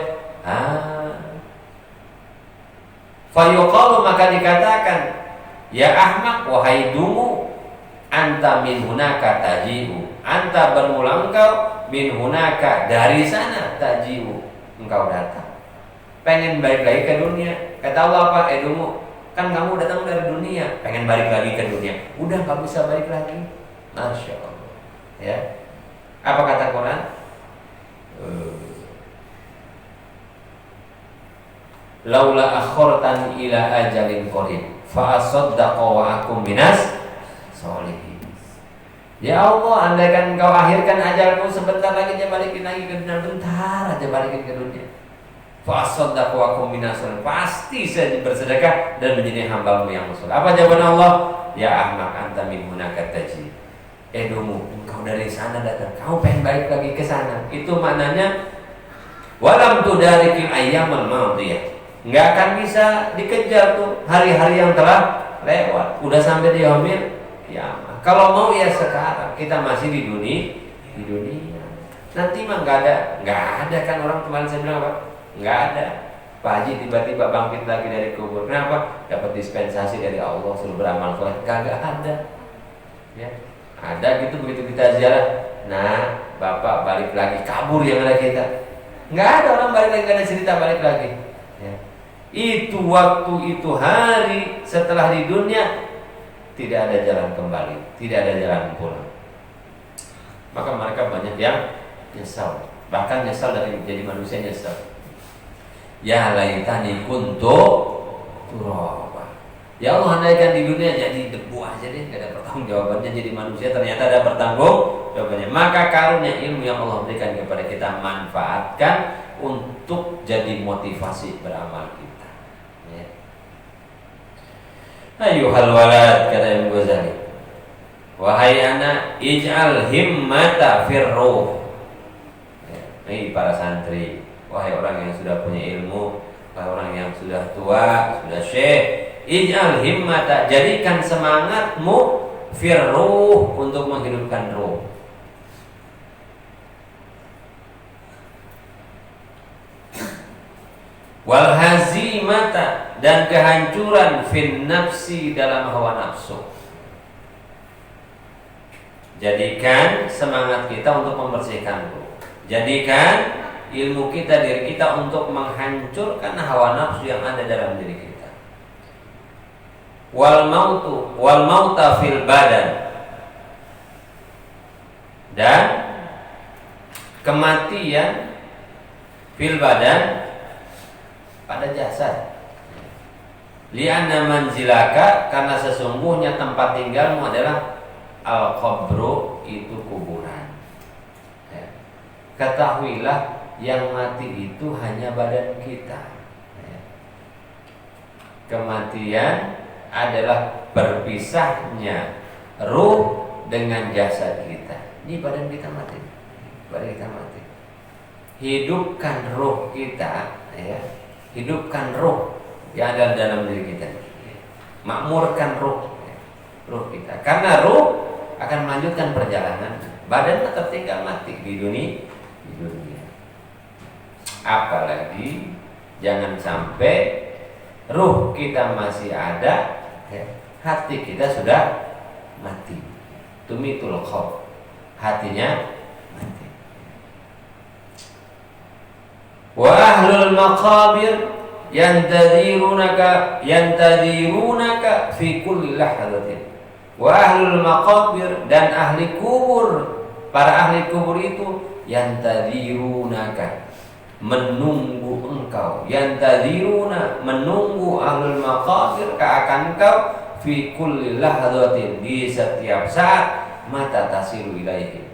Fayuqalu, maka dikatakan, ya ahmak, wahai dungu, anta min hunaka taji'u, anta bermula engkau, min hunaka, dari sana, taji'u, engkau datang. Pengen balik lagi ke dunia. Kata Allah apa? Dungu, kan kamu datang dari dunia, pengen balik lagi ke dunia. Udah gak bisa balik lagi. Masya Allah. Ya. Apa kata Quran? laula akhortani ila ajalin qarib fa asaddaqa wa akum minas sholihin. Ya Allah, andaikan Engkau akhirkan ajalku sebentar lagi, dia balikin lagi ke dunia, bentar aja balikin ke dunia. Fa asaddaqa wa akum minas sholihin, pasti saya bersedekah dan menjadi hamba-Mu yang saleh. Apa jawaban Allah? Ya ahmak anta min hunaka taji. Edomu, engkau dari sana datang, kamu pengen balik lagi ke sana. Itu maknanya walam tudarikil ayyamal madiyah. Enggak akan bisa dikejar tuh hari-hari yang telah lewat. Udah sampai di yaumil kiamat. Kalau mau ya sekarang, kita masih di dunia. Nanti mah enggak ada kan. Orang kemarin saya bilang apa? Enggak ada. Pak Haji tiba-tiba bangkit lagi dari kubur. Kenapa? Dapat dispensasi dari Allah suruh beramal soleh. Kagak ada. Ya. Ada gitu begitu kita ziarah. Nah, Bapak balik lagi, kabur yang ada kita. Enggak ada orang balik lagi, enggak ada cerita balik lagi. Ya. Itu waktu, itu hari setelah di dunia tidak ada jalan kembali, tidak ada jalan pulang. Maka mereka banyak yang nyesal, bahkan nyesal dari jadi manusia, nyesal. Ya laitani kuntu turaba. Ya Allah, andaikan di dunia jadi debu aja deh, gak ada pertanggung jawabannya. Jadi manusia ternyata ada pertanggung jawabannya. Maka karunia ilmu yang Allah berikan kepada kita, manfaatkan untuk jadi motivasi beramal kita. Ya. Ayuhal walad, kata Imam Ghazali, wahai anak, ij'al himmata firruh. Ya. Ini para santri, wahai orang yang sudah punya ilmu, wahai orang yang sudah tua, sudah syekh, ij'al himmata, jadikan semangatmu firruh, untuk menghidupkan ruh. Wal hazimata, dan kehancuran fin nafsi, dalam hawa nafsu. Jadikan semangat kita untuk membersihkan ruh. Jadikan ilmu kita, diri kita, untuk menghancurkan hawa nafsu yang ada dalam diri kita. Wal mauta fil badan, dan kematian fil badan, pada jasad. Li'anna manzilaka, karena sesungguhnya tempat tinggalmu adalah al-qabru, itu kuburan. Ya. Ketahuilah yang mati itu hanya badan kita. Ya. Kematian adalah berpisahnya ruh dengan jasad kita. Ini badan kita mati. Badan kita mati. Hidupkan ruh kita, ya. Hidupkan ruh yang ada dalam diri kita. Makmurkan ruh kita. Karena ruh akan melanjutkan perjalanan. Badan tetap tinggal mati di dunia. Apalagi jangan sampai ruh kita masih ada, hati kita sudah mati. Tumitul khauf, hatinya mati. Wa ahlul maqabir yantadirunaka fi kulli lahzatin. Wa ahlul maqabir, dan ahli kubur, para ahli kubur itu yantadirunaka, menunggu engkau. Yantadiruna, menunggu ahlul maqabir akan engkau, fi kulli lahzatin, di setiap saat. Mata tasilu ilaihim,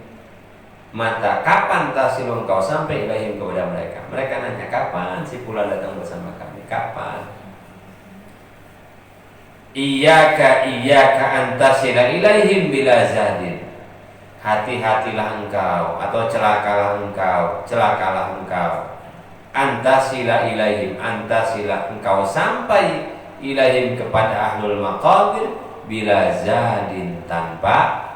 mata kapan tasilu engkau sampai ilaihim, kepada mereka. Mereka nanya, kapan si fulan datang bersama kami? Kapan? Iyyaka antasila ilaihim bila zadin. Hati-hatilah engkau, atau celakalah engkau antasila ilaihim, antasila engkau sampai ilaihim, kepada ahlul maqabir, bila zadin, tanpa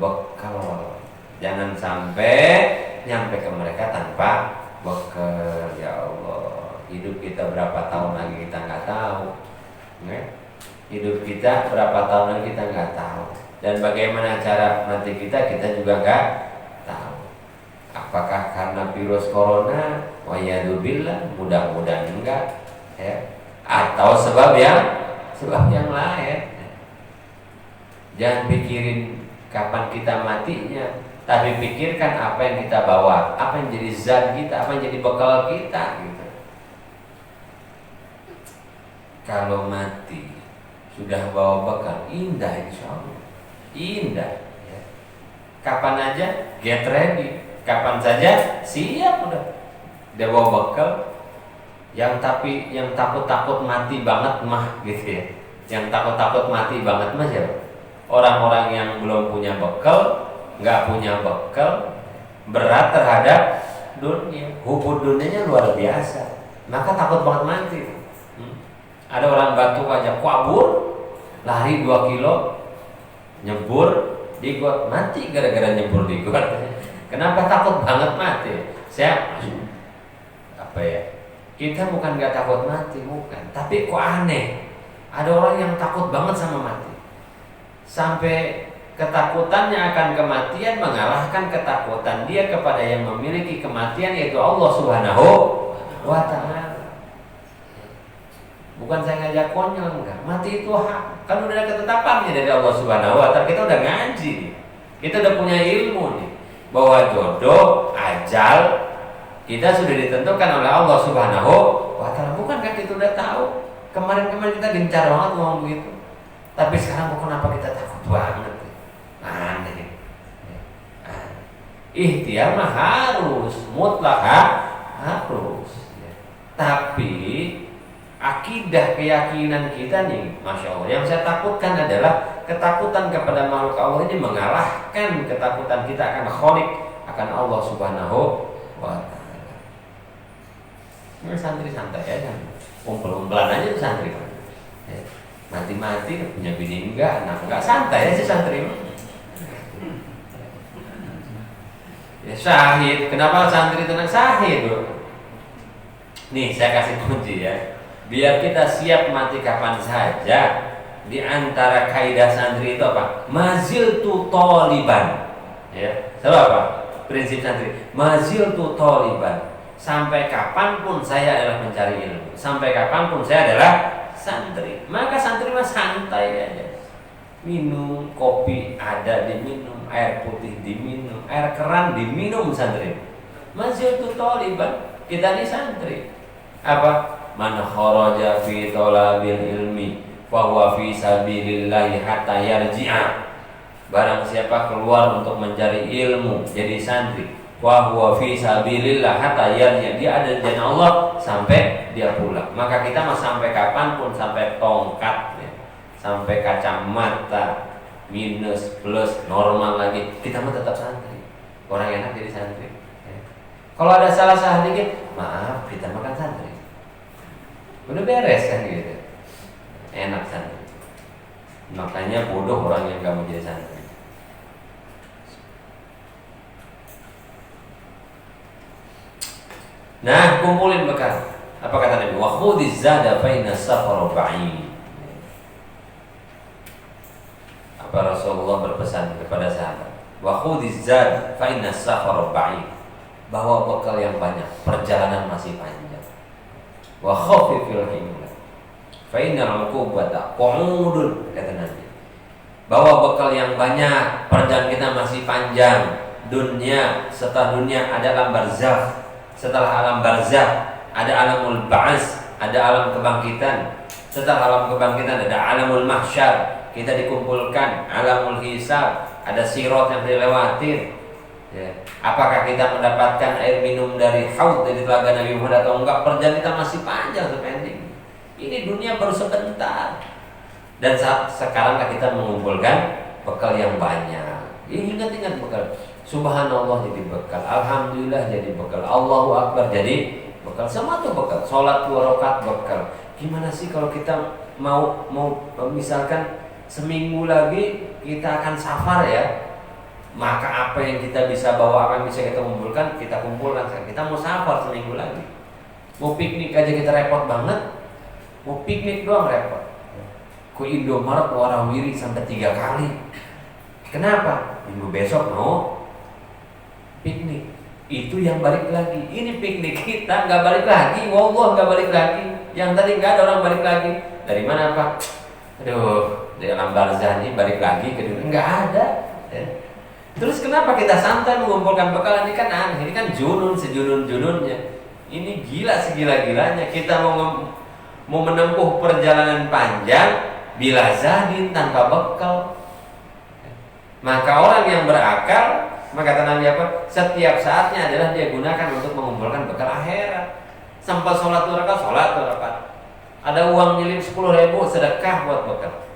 bekal. Jangan sampai nyampe ke mereka tanpa bekal. Ya Allah, hidup kita berapa tahun lagi kita nggak tahu. Hidup kita berapa tahun lagi kita nggak tahu. Dan bagaimana cara mati kita juga nggak tahu. Apakah karena virus corona? Wayadubillah, mudah-mudahan enggak, ya. Atau sebab yang lain. Jangan pikirin kapan kita matinya, tapi pikirkan apa yang kita bawa, apa yang jadi zat kita, apa yang jadi bekal kita, gitu. kalau mati sudah bawa bekal, indah insya Allah, indah. Ya. Kapan aja get ready, kapan saja siap udah. Dia bawa bekal. Yang takut mati banget mah gitu ya. Yang takut mati banget mah siapa? Orang-orang yang belum punya bekal, nggak punya bekal, berat terhadap dunia, hubud dunianya luar biasa, maka takut banget mati. Ada orang batu aja kabur, lari 2 kilo, nyebur di got, mati gara-gara nyebur di got. Kenapa takut banget mati? Saya apa ya? Kita bukan gak takut mati, bukan. Tapi kok aneh, ada orang yang takut banget sama mati, sampai ketakutannya akan kematian mengalahkan ketakutan dia kepada yang memiliki kematian, yaitu Allah Subhanahu wa Ta'ala. Bukan saya ngajak konyol, enggak. Mati itu hak, kan udah ada ketetapannya dari Allah Subhanahu wa Ta'ala. Kita udah ngaji nih, kita udah punya ilmu nih, bahwa jodoh, ajal kita sudah ditentukan oleh Allah Subhanahu wa Ta'ala. Bukankah kita udah tahu? Kemarin-kemarin kita gencar banget ngomong begitu. Tapi sekarang kenapa kita takut banget? Aneh. Ikhtiar mah harus, mutlak harus. Tapi akidah keyakinan kita nih, Masya Allah, yang saya takutkan adalah ketakutan kepada makhluk Allah ini mengalahkan ketakutan kita akan Khalik, akan Allah Subhanahu wa Ta'ala. Ini santri santai aja, kumpul-kumpulan aja tuh santri. Mati-mati punya bini enggak, anak enggak, santai aja santri. Ya syahid, kenapa santri tenang syahid, bro? Nih saya kasih kunci ya, biar kita siap mati kapan saja. Di antara kaidah santri itu apa? Maziltu thaliban. Ya, tahu apa? Prinsip santri, maziltu thaliban. Sampai kapanpun saya adalah mencari ilmu, sampai kapanpun saya adalah santri. Maka santri mah santai aja. Minum kopi ada diminum, air putih diminum, air keran diminum santri. Maziltu thaliban. Kita ini santri. Apa? Man kharaja fi thalabil ilmi fa huwa fi sabilillahi hatta yarji'a. Barang siapa keluar untuk mencari ilmu jadi santri, wa huwa fi sabilillah hatta yarji'a, dia ada di jalan Allah sampai dia pulang. Maka kita mah sampai kapanpun, sampai tongkat ya, sampai kacamata minus plus normal lagi, kita mah tetap santri. Orang enak jadi santri ya. Kalau ada salah dikit, maaf, kita makan santri. Udah beres kan gitu. Enak santri. Makanya bodoh orang yang gak mau jadi santri. Nah, kumpulin bekal. Apa kata Nabi? Wa khudhiz zada fa inna safara ba'id. Apa Rasulullah berpesan kepada sahabat? Wa khudhiz zada fa inna safara ba'id. Bawa bekal yang banyak, perjalanan masih panjang. Wa khafifil himla fa innal 'uqubata qu'udun, kata Nabi. Bawa bekal yang banyak, perjalanan kita masih panjang. Dunia, setelah dunia ada alam barzakh. Setelah alam barzakh ada alamul ba'ats, ada alam kebangkitan. Setelah alam kebangkitan ada alamul mahsyar, kita dikumpulkan. Alamul hisab, ada sirat yang dilewatin ya. Apakah kita mendapatkan air minum dari haud, dari telaga Nabi Muhammad atau enggak? Perjalanan kita masih panjang sepending. Ini dunia baru sebentar. Dan sekarang kita mengumpulkan bekal yang banyak. Ingat-ingat bekal. Subhanallah jadi bekal, alhamdulillah jadi bekal, Allahu Akbar jadi bekal. Semua tuh bekal. Sholat 2 rakaat bekal. Gimana sih kalau kita mau misalkan seminggu lagi kita akan safar ya? Maka apa yang kita bisa bawa, apa yang bisa kita kumpulkan, kita kumpulkan. Kita mau safar seminggu lagi, mau piknik aja kita repot banget. Mau piknik doang repot. Ke Indomaret warawiri sampai 3 kali. Kenapa? Minggu besok mau piknik. Itu yang balik lagi. Ini piknik kita nggak balik lagi. Wallah nggak balik lagi. Yang tadi nggak ada orang balik lagi. Dari mana Pak? Aduh, dari alam barzah ini balik lagi ke dunia. Nggak ada ya. Terus kenapa kita santai mengumpulkan bekal? Ini kan aneh, ini kan junun sejunun-jununnya. Ini gila segila-gilanya. Kita mau menempuh perjalanan panjang bila zadin tanpa bekal. Maka orang yang berakal, maka kata Nabi apa? Setiap saatnya adalah dia gunakan untuk mengumpulkan bekal akhirat. Sampai sholat 2 rakaat, sholat 2 rakaat. Ada uang nyelip 10.000, sedekah buat bekal.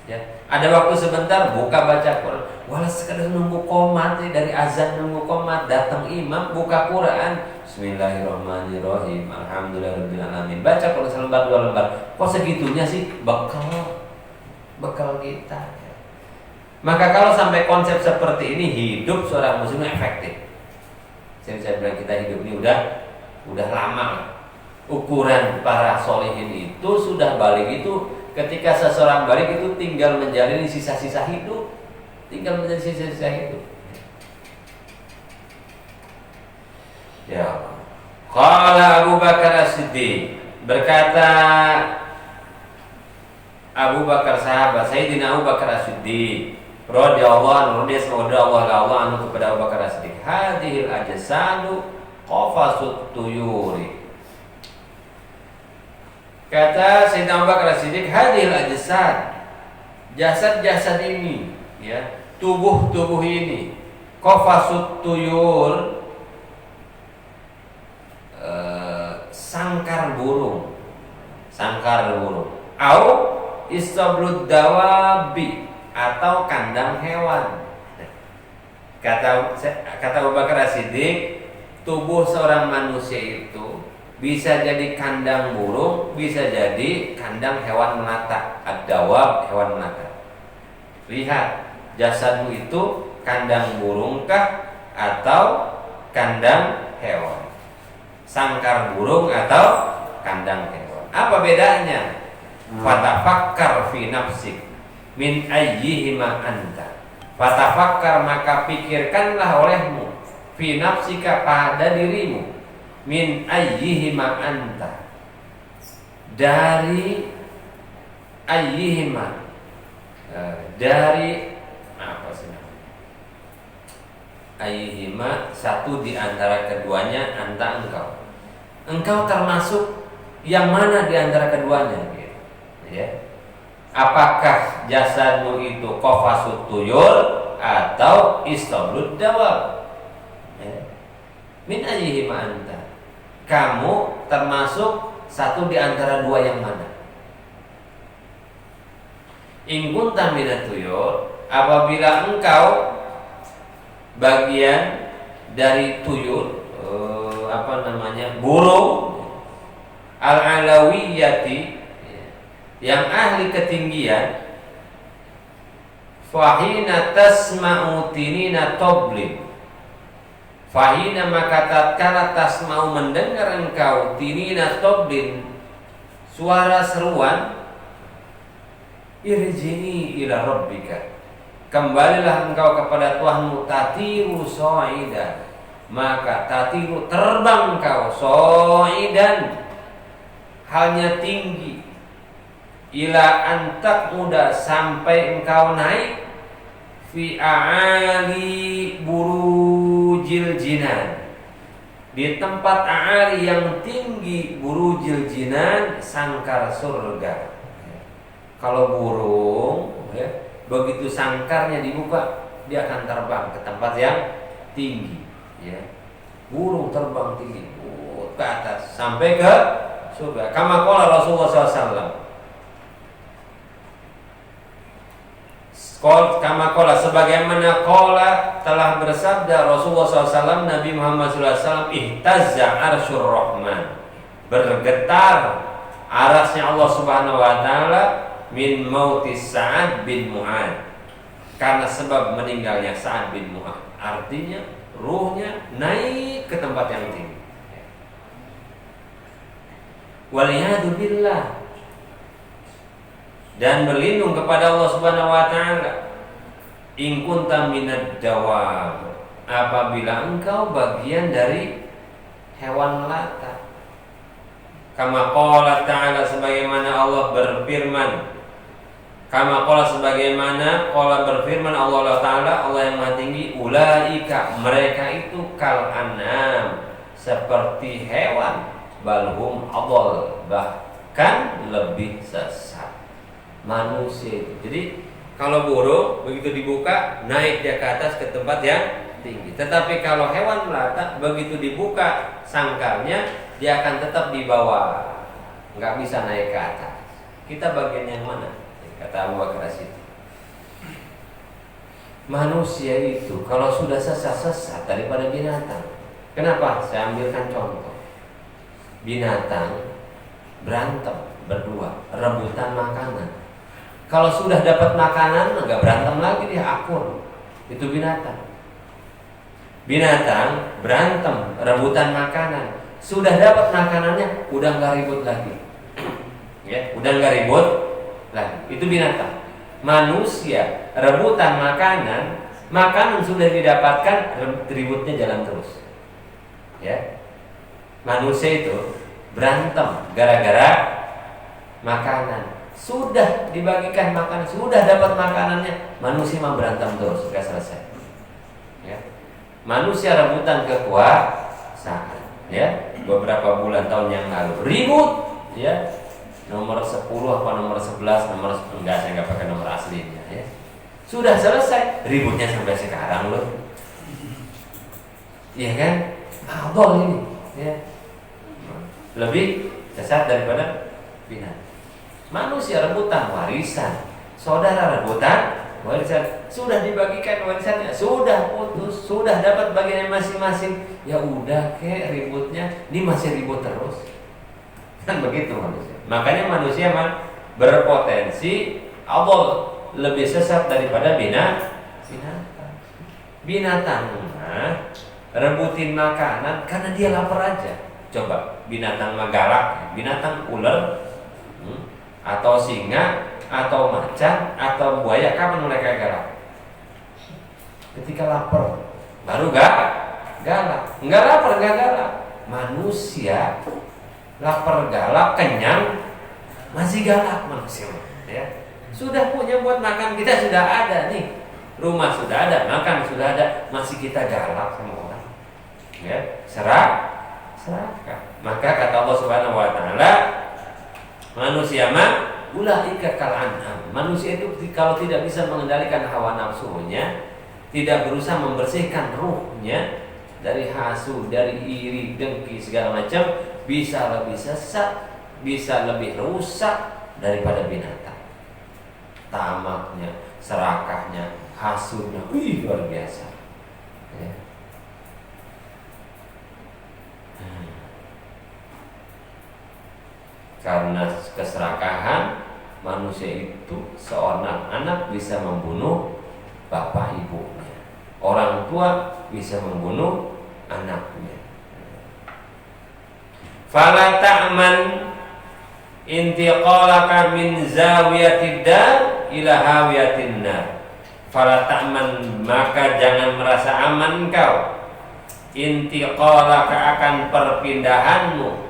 Ya. Ada waktu sebentar, buka baca Quran. Walau sekadar nunggu qomat, dari azan nunggu qomat, datang imam buka Quran. Bismillahirrahmanirrahim. Alhamdulillahirobbilalamin. Baca Quran selembar 2 lembar. Kok segitunya sih bekal kita? Maka kalau sampai konsep seperti ini, hidup seorang muslim efektif. Saya bilang kita hidup ini udah lama. Ukuran para solihin itu sudah balik itu ketika seseorang balik itu tinggal menjalani sisa-sisa hidup, Ya. Qala Abu Bakar As-Siddiq, berkata Abu Bakar sahabat Sayyidina Abu Bakar As-Siddiq radhiyallahu anhu, dia semoga Allah anhu kepada Abu Bakar As-Siddiq, hadhil ajsadu qafasut tuyuri. Kata Sayyidina Abu Bakar As-Siddiq, hadhil ajsad, jasad-jasad ini, ya, tubuh-tubuh ini, qafasut tuyur, sangkar burung, au istablud dawabi, atau kandang hewan. Kata Abu Bakar As-Siddiq, tubuh seorang manusia itu bisa jadi kandang burung, bisa jadi kandang hewan melata. Ad-dawab, hewan melata. Lihat, jasadmu itu kandang burungkah atau kandang hewan? Sangkar burung atau kandang hewan? Apa bedanya? Fatafakkar fi nafsik min ayyihima anta. Fatafakkar, maka pikirkanlah olehmu, fi nafsika, pada dirimu, min ayyihima anta, dari ayyihima, dari apa sih namanya? Ayyihima, satu di antara keduanya, anta, engkau termasuk yang mana di antara keduanya, gitu. Ya. Apakah jasadmu itu qafasut tuyur atau istablud dawab? Ya. Min ayyihima anta, kamu termasuk satu di antara dua yang mana? In kunta minat tuyur, apabila engkau bagian dari tuyur, burung al-alawiyati, yang ahli ketinggian, fahina tasma'u tinina toblin, fahina, maka tatkala tasma'u, mendengar engkau, tinina toblin, suara seruan, irji'i ila rabbika, kembalilah engkau kepada Tuhanmu, tatiru so'idan, maka tatiru, terbang engkau, so'idan, halnya tinggi, ila antak, muda, sampai engkau naik, fi a'ali burujil jinan, di tempat a'ali yang tinggi, burujil jinan, sangkar surga. Kalau burung, ya, begitu sangkarnya dibuka, dia akan terbang ke tempat yang tinggi, ya. Burung terbang tinggi ke atas sampai ke surga. Kama qala Rasulullah SAW, kama qala, sebagaimana qala, telah bersabda Rasulullah SAW, Nabi Muhammad SAW, ihtazza arsyur rahman, bergetar arasnya Allah Subhanahu wa taala, min mautis Sa'ad bin Mu'ad, karena sebab meninggalnya Sa'ad bin Mu'ad. Artinya ruhnya naik ke tempat yang tinggi. Waliyadu billah, dan berlindung kepada Allah Subhanahu wa taala, in kunta minad dawab, apabila engkau bagian dari hewan melata. Kama qala ta'ala, sebagaimana Allah berfirman, kama qala, sebagaimana qala berfirman Allah taala, Allah yang Maha Tinggi, ulaika, mereka itu, kal an'am, seperti hewan, balhum adall, akan lebih sesat. Manusia itu. Jadi kalau burung begitu dibuka naik dia ke atas ke tempat yang tinggi. Tetapi kalau hewan melata begitu dibuka sangkarnya dia akan tetap di bawah, nggak bisa naik ke atas. Kita bagian yang mana? Kata Abu Bakar As-Siddiq. Manusia itu kalau sudah sesat daripada binatang. Kenapa? Saya ambilkan contoh. Binatang berantem berdua, rebutan makanan. Kalau sudah dapat makanan, nggak berantem lagi, dia akur. Itu binatang. Binatang berantem, rebutan makanan. Sudah dapat makanannya, udah nggak ribut lagi. Ya, udah nggak ribut lagi. Itu binatang. Manusia rebutan makanan sudah didapatkan, ributnya jalan terus. Ya, manusia itu berantem gara-gara makanan. Sudah dibagikan makanan, sudah dapat makanannya, manusia mah berantem terus, sudah selesai. Ya. Manusia rebutan kekuasaan. Ya, beberapa bulan tahun yang lalu ribut, ya, nomor 10 apa nomor 11, nomor enggak, saya nggak pakai nomor aslinya. Ya. Sudah selesai, ributnya sampai sekarang loh. Iya kan? Abang ini, ya. Lebih sesat daripada binatang. Manusia rebutan warisan, saudara rebutan warisan, sudah dibagikan warisannya, sudah putus, sudah dapat bagian masing-masing, ya udah kek ributnya, ini masih ribut terus, kan begitu manusia. Makanya manusia berpotensi Allah lebih sesat daripada binatang. Binatang rebutin makanan karena dia lapar aja. Coba binatang galak, binatang ular, atau singa, atau macan, atau buaya, kapan mereka galak? Ketika lapar, baru galak. Enggak lapar, enggak galak. Manusia lapar, galak, kenyang, masih galak manusia. Ya. Sudah punya buat makan, kita sudah ada nih, rumah sudah ada, makan sudah ada, masih kita galak sama orang. Ya, serakah. Maka kata Allah Subhanahu Wa Taala, manusia ulaika kal an'am. Manusia itu kalau tidak bisa mengendalikan hawa nafsunya, tidak berusaha membersihkan ruhnya dari hasud, dari iri, dengki segala macam, bisa lebih sesat, bisa lebih rusak daripada binatang. Tamaknya, serakahnya, hasudnya, luar biasa. Ya. Karena keserakahan, manusia itu seorang anak bisa membunuh bapak ibunya, orang tua bisa membunuh anaknya. Fala ta'man intiqalaka min zawiyatid dar ila hawiyatin nar. Fala ta'man, maka jangan merasa aman kau, intiqalaka akan perpindahanmu,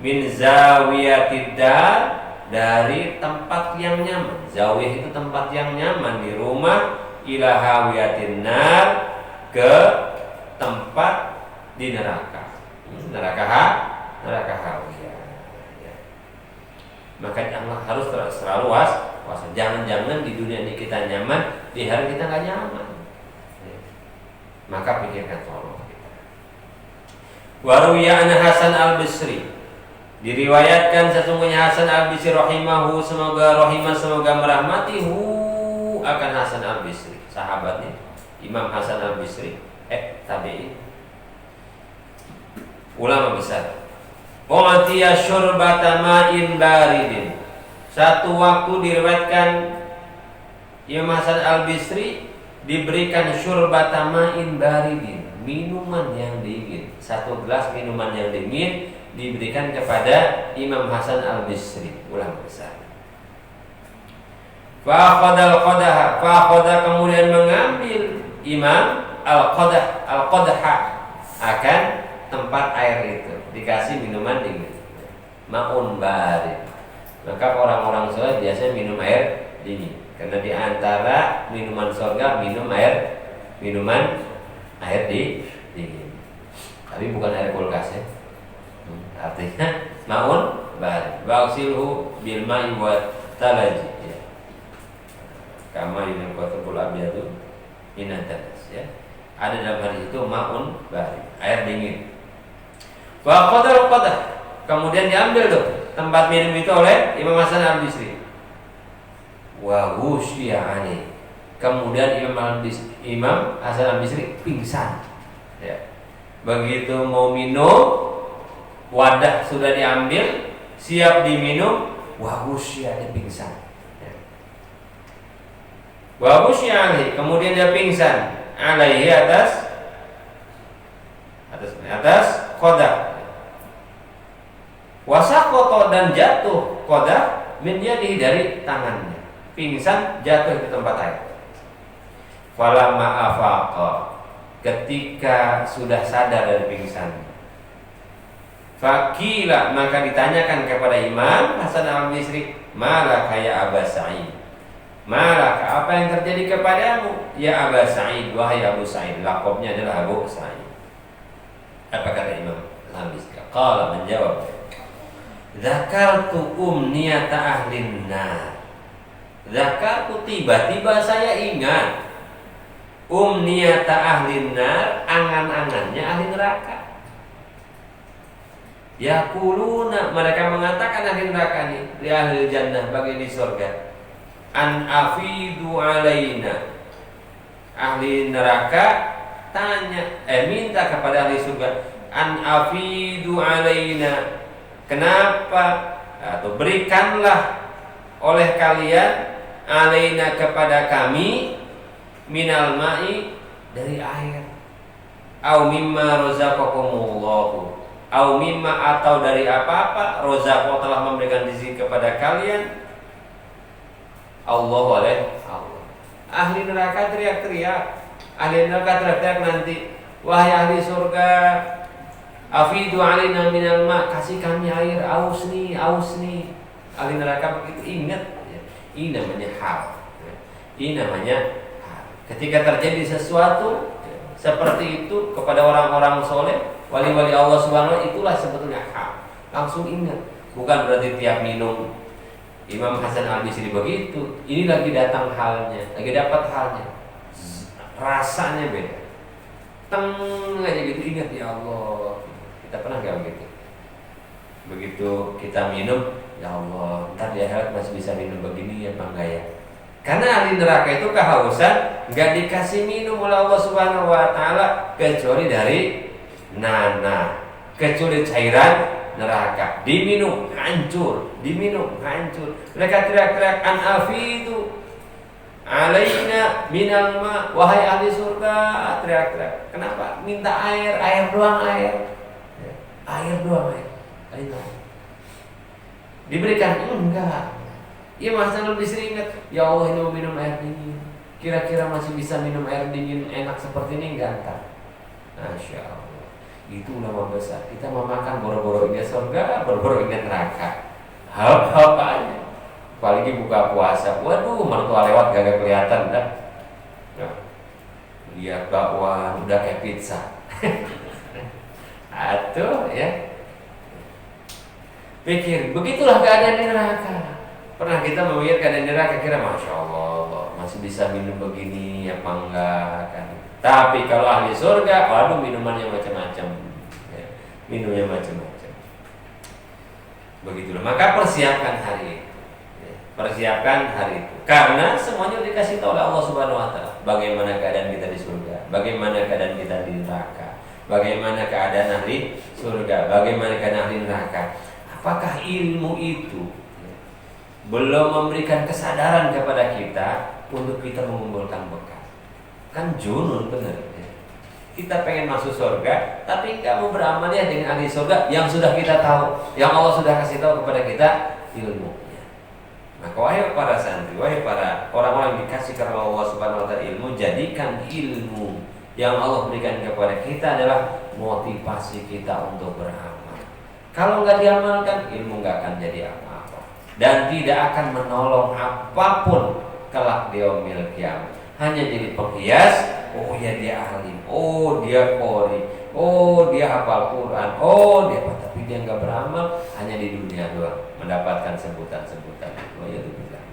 min zawiyatid dar, dari tempat yang nyaman. Zawiyah itu tempat yang nyaman di rumah, ila hawiyatin nar, ke tempat di neraka. Neraka hawiyah. Ya. Maka Allah harus selalu waspada. Jangan-jangan di dunia ini kita nyaman, di hari kita nggak nyaman. Ya. Maka pikirkan soal kita. Waruya an Hasan al-Basri, diriwayatkan sesungguhnya Hasan al-Basri rahimahu, semoga merahmati akan Hasan al-Basri, sahabatnya Imam Hasan al-Basri, tabi'in, ulama besar. U'tiya syurbata ma'in baridin. Satu waktu diriwayatkan Imam Hasan al-Basri diberikan syurbata ma'in baridin, minuman yang dingin. Satu gelas minuman yang dingin diberikan kepada Imam Hasan al-Basri, ulama besar. Fa'akhadha kemudian mengambil Imam al-qadha akan tempat air itu, dikasih minuman dingin, ma'un barid. Maka orang-orang soleh biasanya minum air dingin, karena di antara minuman surga minuman air dingin. Tapi bukan air kulkas ya. Artinya ma'un barid. Wagsilhu bil ma'i wa talaji ya. Kama yunqatul abyadu minan danas ya. Ada dalam hadis itu ma'un barid, air dingin. Wa qadah. Kemudian diambil tuh tempat minum itu oleh Imam Hasan Al-Bisri. Wa husya alaihi. Kemudian Imam Hasan Al-Bisri pingsan. Ya. Begitu mau minum, wadah sudah diambil, siap diminum, wa husya, dia pingsan. Ya. Wa husya alaihi. Kemudian dia pingsan alaihi atas qadah. Wasaqata, dan jatuh qadah min yadihi, dari tangannya. Pingsan, jatuh ke tempat air. Falamma afaqa, ketika sudah sadar dari pingsan. Fakila, maka ditanyakan kepada Imam Hasan Al-Bisri, malaka ya Aba Sa'id, malaka, apa yang terjadi kepadamu ya Aba Sa'id, wahai Abu Sa'id. Laqabnya adalah Abu Sa'id. Apa kata Imam Al-Bisri? Qala, menjawab, zakartu umniyata ahlin nar. Zakartu, tiba-tiba saya ingat, umniyata ahlin nar, angan-angannya ahli neraka. Yaquluna, mereka mengatakan ahli neraka ini, li ahli jannah, bagi di surga, an afidu alaina. Ahli neraka minta kepada ahli surga, an afidu alaina, kenapa, atau berikanlah oleh kalian, alaina, kepada kami, minal ma'i, dari air, au mimma razaqakumullahu, au mimma, atau dari apa-apa, razaqah, telah memberikan rezeki kepada kalian, Allah, oleh Allah. Ahli neraka teriak-teriak, ahli neraka teriak-teriak nanti, wahai ahli surga, afidu alaina minal ma', kasih kami air, ausni. Ahli neraka begitu, ingat ya. Ini namanya hal ya. Ini namanya hal. Ketika terjadi sesuatu ya, seperti itu kepada orang-orang soleh, wali-wali Allah Subhanahu wa ta'ala, itulah sebetulnya hal. Langsung ingat. Bukan berarti tiap minum Imam Hasan Al-Bisri begitu, ini lagi datang halnya, lagi dapat halnya, rasanya beda. Teng aja gitu, ingat ya Allah. Kita pernah nggak begitu? Begitu kita minum, ya Allah, ntar di akhirat masih bisa minum begini ya, bangga ya. Karena ahli neraka itu kehausan, nggak dikasih minum oleh Allah Subhanahu wa ta'ala kecuali dari nanah, kecuali cairan neraka. Diminum hancur. Mereka teriak-teriak, an afidu alaina minal ma', wahai ahli surga, teriak-teriak. Kenapa? Minta air doang, air doang. Diberikan? Enggak. Ya Mas Hasan Al-Bisri ingat, ya Allah, ini mau minum air dingin. Kira-kira masih bisa minum air dingin enak seperti ini enggak entar? Masya Allah. Itu nama besar. Kita mau makan boro-boro ingat surga, boro-boro ingat neraka. Hap-hap aja. Apalagi buka puasa. Waduh, mertua lewat gak kelihatan dah. Nah, lihat bakwan udah kayak pizza. Atuh ya. Pikir, begitulah keadaan di neraka. Pernah kita memikir keadaan di neraka, kira Masya Allah, masih bisa minum begini apa enggak kan. Tapi kalau ahli surga, waduh, minumannya macam-macam ya, minumnya macam-macam. Begitulah, maka persiapkan hari itu ya, persiapkan hari itu. Karena semuanya dikasih tahu oleh Allah Subhanahu wa ta'ala. Bagaimana keadaan kita di surga, bagaimana keadaan kita di neraka, bagaimana keadaan ahli surga, bagaimana keadaan ahli neraka. Apakah ilmu itu belum memberikan kesadaran kepada kita untuk kita mengumpulkan bekal? Kan junun benar ya. Kita pengen masuk surga, tapi nggak mau beramal ya dengan ahli surga yang sudah kita tahu, yang Allah sudah kasih tahu kepada kita ilmunya. Maka wahai para santri, wahai para orang-orang yang dikasih karena Allah Subhanahu wa ta'ala ilmu, jadikan ilmu yang Allah berikan kepada kita adalah motivasi kita untuk beramal. Kalau nggak diamalkan, ilmu nggak akan jadi apa-apa dan tidak akan menolong apapun kelak di yaumil qiyamah. Hanya jadi penghias. Oh ya dia alim, oh dia qori, Oh dia hafal Quran, oh dia apa, tapi dia nggak beramal, hanya di dunia doang mendapatkan sebutan-sebutan. Oh ya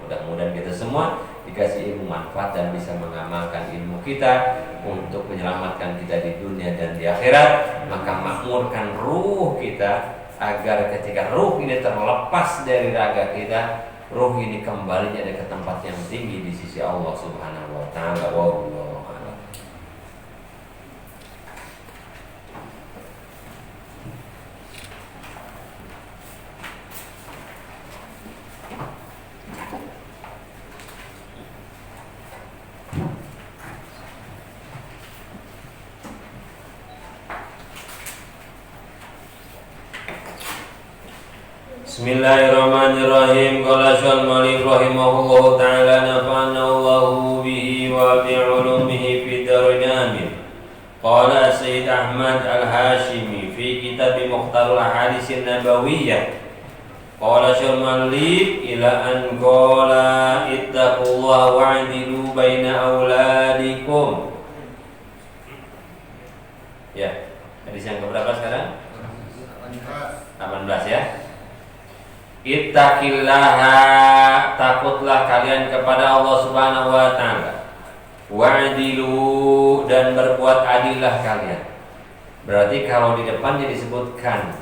mudah-mudahan kita semua dikasih ilmu manfaat dan bisa mengamalkan ilmu kita untuk menyelamatkan kita di dunia dan di akhirat. Maka makmurkan ruh kita agar ketika ruh ini terlepas dari raga kita, ruh ini kembalinya ke tempat yang tinggi di sisi Allah Subhanahu wa taala. Wallahu a'lam. Bismillahirrahmanirrahim. Qala Syaikhul Malik rahimahullahu taala nafa'ana Allahu bihi wa bi 'ulumihi fid dharain amin. Qala Sayyid Ahmad Al-Hashimi fi kitab Mukhtarul Ahadits Nabawiyyah. Qala Syaikhul Malik ila an qala ittaqullaha wa'dilu baina auladikum. Ya, hadis yang keberapa sekarang? 18 ya. Ittaqillaha, takutlah kalian kepada Allah Subhanahu wa taala. Wa'dilu, dan berbuat adillah kalian. Berarti kalau di depannya disebutkan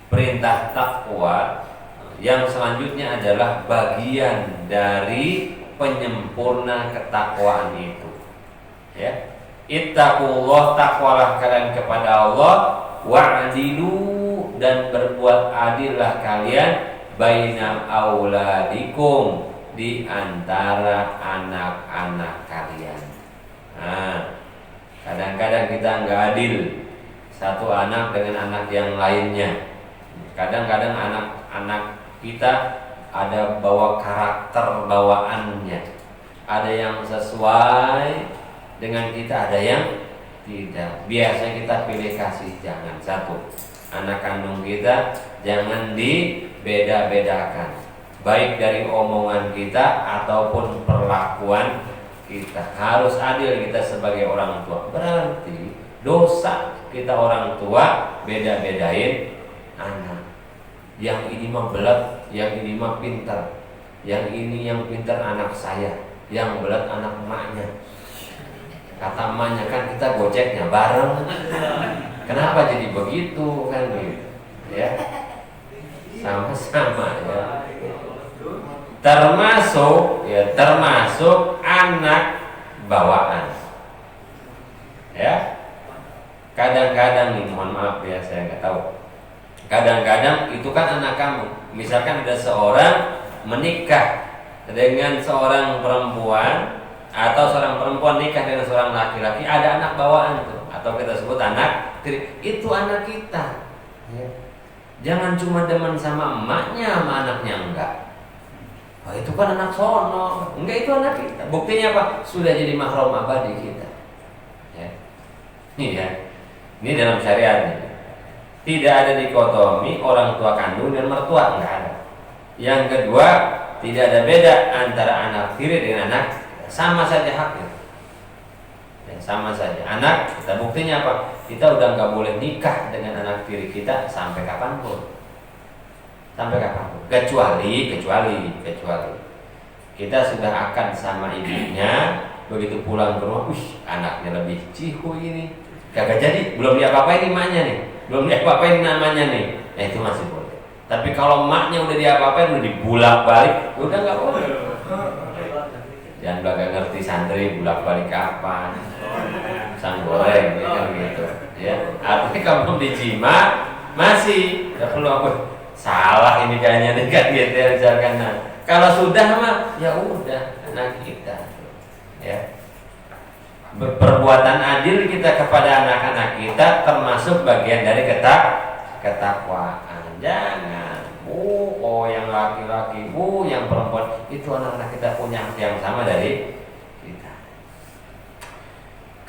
perintah takwa, yang selanjutnya adalah bagian dari penyempurna ketakwaan itu. Ya. Ittaqullah, takwalah kalian kepada Allah. Wa'dilu, dan berbuat adillah kalian baina auladikum, di antara anak-anak kalian. Nah, kadang-kadang kita nggak adil satu anak dengan anak yang lainnya. Kadang-kadang anak-anak kita ada bawa karakter bawaannya, ada yang sesuai dengan kita, ada yang tidak. Biasanya kita pilih kasih. Jangan, satu, anak kandung kita jangan dibeda-bedakan, baik dari omongan kita ataupun perlakuan kita. Harus adil kita sebagai orang tua. Berarti dosa kita orang tua beda-bedain anak. Yang ini mah belat, yang ini mah pintar, yang ini yang pintar anak saya, yang belat anak emaknya. Kata emaknya, kan kita gojeknya bareng. Kenapa jadi begitu kan gitu? Ya, sama-sama ya. Termasuk anak bawaan. Ya, kadang-kadang nih, mohon maaf ya, saya nggak tahu. Kadang-kadang itu kan anak kamu. Misalkan ada seorang menikah dengan seorang perempuan, atau seorang perempuan nikah dengan seorang laki-laki, ada anak bawaan tuh, atau kita sebut anak tiri. Itu anak kita. Ya. Jangan cuma demen sama emaknya, sama anaknya enggak. Oh, itu kan anak sono. Enggak, itu anak kita. Buktinya apa? Sudah jadi mahram abadi kita. Ya. Ini ya. Ini dalam syariat ini. Tidak ada dikotomi orang tua kandung dan mertua, enggak ada. Yang kedua, tidak ada beda antara anak tiri dengan anak, sama saja haknya. Ya, sama saja. Anak kita, buktinya apa? Kita udah nggak boleh nikah dengan anak tiri kita sampai kapanpun. Sampai kapanpun. Kecuali kita sudah akan sama ibunya, begitu pulang ke rumah, anaknya lebih cihu ini. Kagak jadi, belum diapa-apain emaknya nih, belum diapa-apain namanya nih. Nah, itu masih boleh. Tapi kalau emaknya udah diapa-apain, udah dibulak-balik, udah nggak boleh. Jangan baga ngerti santri bulak-balik kapan, sang goreng kan gitu. Ya, artinya kalau belum dijima masih ya perlu aku salah ini kayaknya nih kan gitu ya, misalkan. Nah, kalau sudah mah ya udah anak kita. Ya. Perbuatan adil kita kepada anak-anak kita termasuk bagian dari ketakwaan. Jangan yang laki-laki, yang perempuan, itu anak-anak kita punya hak yang sama dari kita.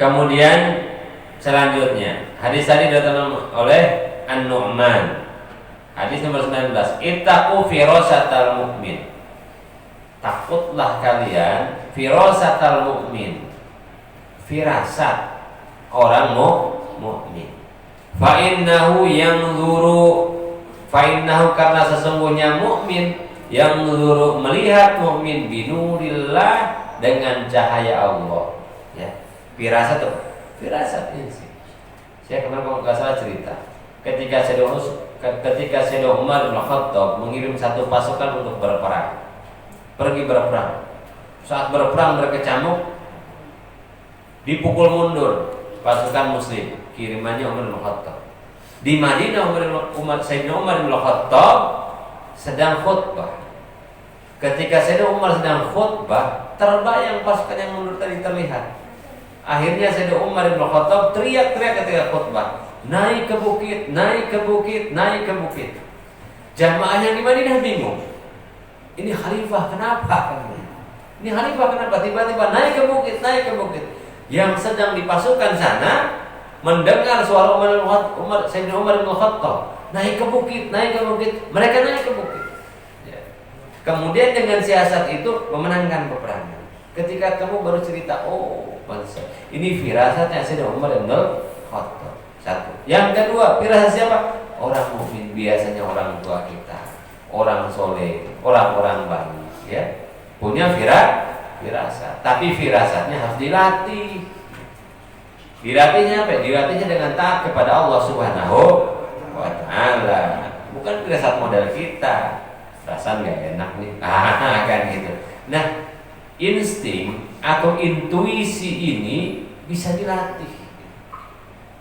Kemudian selanjutnya, hadis tadi datang oleh An-Nu'man. Hadis nomor 19. Ittaqu firasatal mu'min. Takutlah kalian firasatal mu'min. Firasat orang mukmin. Fa innahu karena sesungguhnya mukmin yang melihat mukmin binurillah dengan cahaya Allah. Ya, firasat ini sih. Saya kemarin kalau nggak salah cerita, ketika Sayyidina Umar bin Khattab mengirim satu pasukan untuk pergi berperang. Saat berperang mereka camuk, dipukul mundur pasukan Muslim, kirimannya Umar bin Khattab. Di Madinah Sayyidina Umar bin Khattab sedang khutbah. Ketika Sayyidina Umar sedang khutbah, terbayang pasukan yang mundur tadi terlihat. Akhirnya Sayyidina Umar bin Khattab teriak-teriak ketika khutbah, naik ke bukit, naik ke bukit, naik ke bukit. Jamaahnya di Madinah bingung. Ini khalifah kenapa? Ini khalifah kenapa tiba-tiba naik ke bukit, naik ke bukit? Yang sedang di pasukan sana mendengar suara Sayyidina Umar bin Khattab, naik ke bukit, mereka naik ke bukit. Ya. Kemudian dengan siasat itu memenangkan peperangan. Ketika kamu baru cerita, oh, pantas. Ini firasatnya Sayyidina Umar bin Khattab. Satu. Yang kedua, firasat siapa? Orang mukmin, biasanya orang tua kita, orang soleh, orang-orang baik, ya, punya firasat. Tapi firasatnya harus dilatih. Dilatihnya apa? Dilatihnya dengan taat kepada Allah Subhanahu wa Ta'ala. Bukan firasat model kita. Perasaan gak enak nih. Kan gitu. Nah, insting atau intuisi ini bisa dilatih.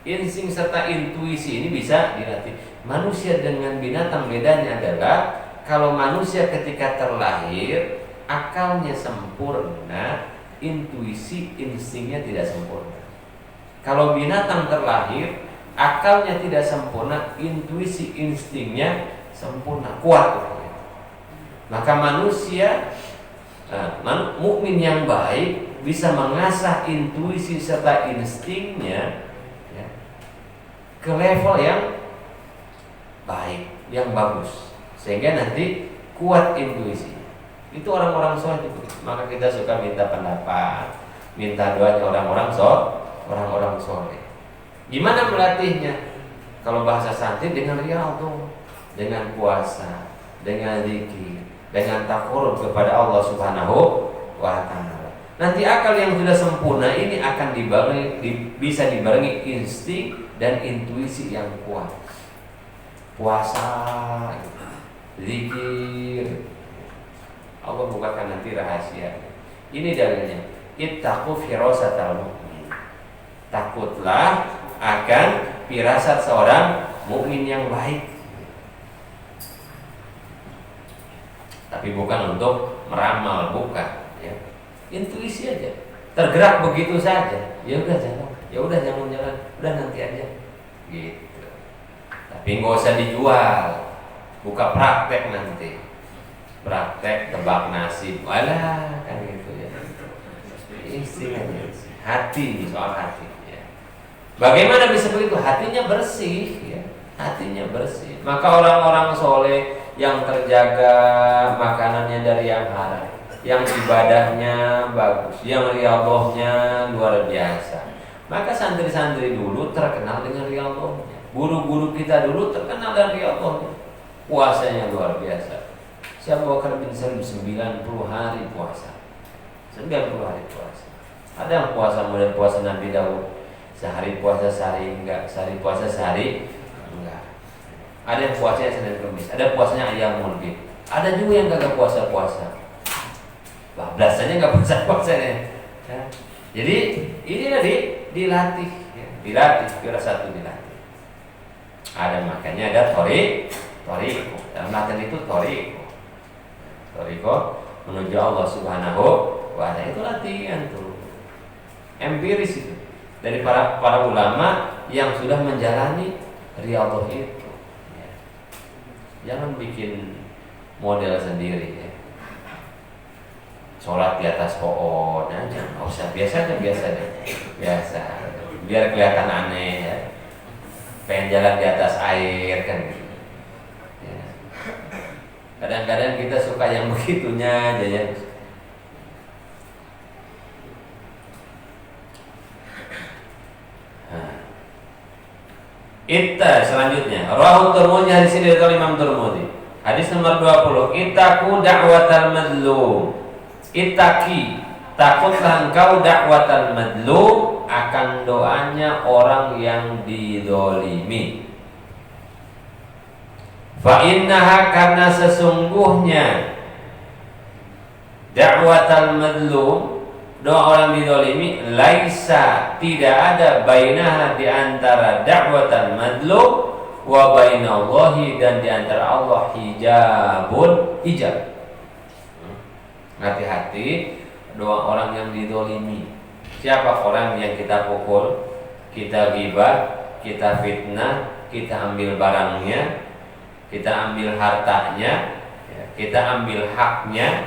Insting serta intuisi ini bisa dilatih. Manusia dengan binatang bedanya adalah kalau manusia ketika terlahir akalnya sempurna, intuisi instingnya tidak sempurna. Kalau binatang terlahir akalnya tidak sempurna, intuisi instingnya sempurna, kuat. Maka manusia mukmin yang baik bisa mengasah intuisi serta instingnya, ya, ke level yang baik, yang bagus, sehingga nanti kuat intuisi. Itu orang-orang soleh itu. Maka kita suka minta pendapat, minta doanya orang-orang soleh. Gimana melatihnya? Kalau bahasa santri dengan riyadhah, dengan puasa, dengan zikir, dengan takarrub kepada Allah Subhanahu wa Ta'ala. Nanti akal yang sudah sempurna ini akan bisa dibarengi insting dan intuisi yang kuat. Puasa, zikir, Allah bukakan nanti rahasia. Ini dalilnya. Ittaqu firasatal mu'min. Takutlah akan firasat seorang mukmin yang baik. Tapi bukan untuk meramal, bukan, ya. Intuisi aja. Tergerak begitu saja. Ya udah jalan. Ya udah jangan jalan. Udah nanti aja. Gitu. Tapi nggak usah dijual. Buka praktek nanti. Praktek tebak nasib, walah kan gitu ya. Istilahnya hati, soal hati. Ya. Bagaimana bisa begitu? Hatinya bersih, ya. Hatinya bersih. Maka orang-orang soleh yang terjaga makanannya dari yang halal, yang ibadahnya bagus, yang riyadhahnya luar biasa. Maka santri-santri dulu terkenal dengan riyadhahnya. Guru-guru kita dulu terkenal dengan riyadhahnya. Puasanya luar biasa. Syekh Abu Bakar bin Salim 90 hari puasa. 90 hari puasa. Ada yang puasa model puasa Nabi Daud. Sehari puasa sehari enggak, sehari puasa sehari enggak. Ada yang puasanya Senin Kamis, ada puasanya Ayyamul Bid. Ada juga yang kagak puasa-puasa. Bablasannya enggak puasa-puasanya. Ya. Jadi ini tadi dilatih, ya. Dilatih, kira satu dilatih. Ada makanya ada toriko. Dalam latihan itu toriko menuju Allah Subhanahu wa Ta'ala. Itu latihan tuh, empiris itu dari para ulama yang sudah menjalani riyadhah itu, ya. Jangan bikin model sendiri, ya. Sholat di atas pohon aja, nggak usah, biasa biar kelihatan aneh, ya. Pengen jalan di atas air kan gitu. Kadang-kadang kita suka yang begitunya aja, ya. Selanjutnya rawahu Tirmidzi, hadis ini dari Imam Tirmidzi. Hadis nomor 20, ittaqu da'watal madlum. Ittaqi, takutlah engkau da'watal madlum, akan doanya orang yang dizalimi. Fa innaha, karena sesungguhnya da'watal madlum, doa orang dizalimi, laisa, tidak ada, bainaha, di antara da'watal madlum wa bainallahi, dan di antara Allah, hijab. Hati-hati doa orang yang dizalimi. Siapa orang yang kita pukul, kita ghibah, kita fitnah, kita ambil barangnya, kita ambil hartanya, kita ambil haknya,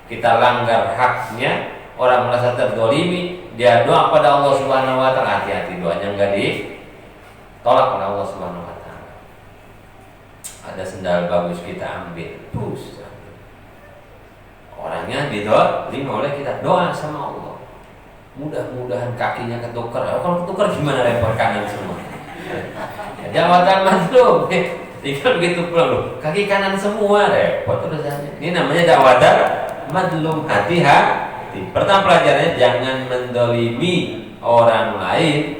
kita langgar haknya, orang merasa terzalimi, dia doa pada Allah Subhanahu wa taala, hati-hati doanya enggak ditolak oleh Allah Subhanahu wa taala. Ada sendal bagus kita ambil, terus orangnya dizalimi oleh kita, doa sama Allah. Mudah-mudahan kakinya ketukar. Kalau ketukar gimana, repot kanan semua. Jawatan mazlum. Tinggal begitu pulang loh. Kaki kanan semua repot urusannya. Ini namanya da'watal madlum. Hati-hati. Pertama pelajarannya, jangan mendolimi orang lain,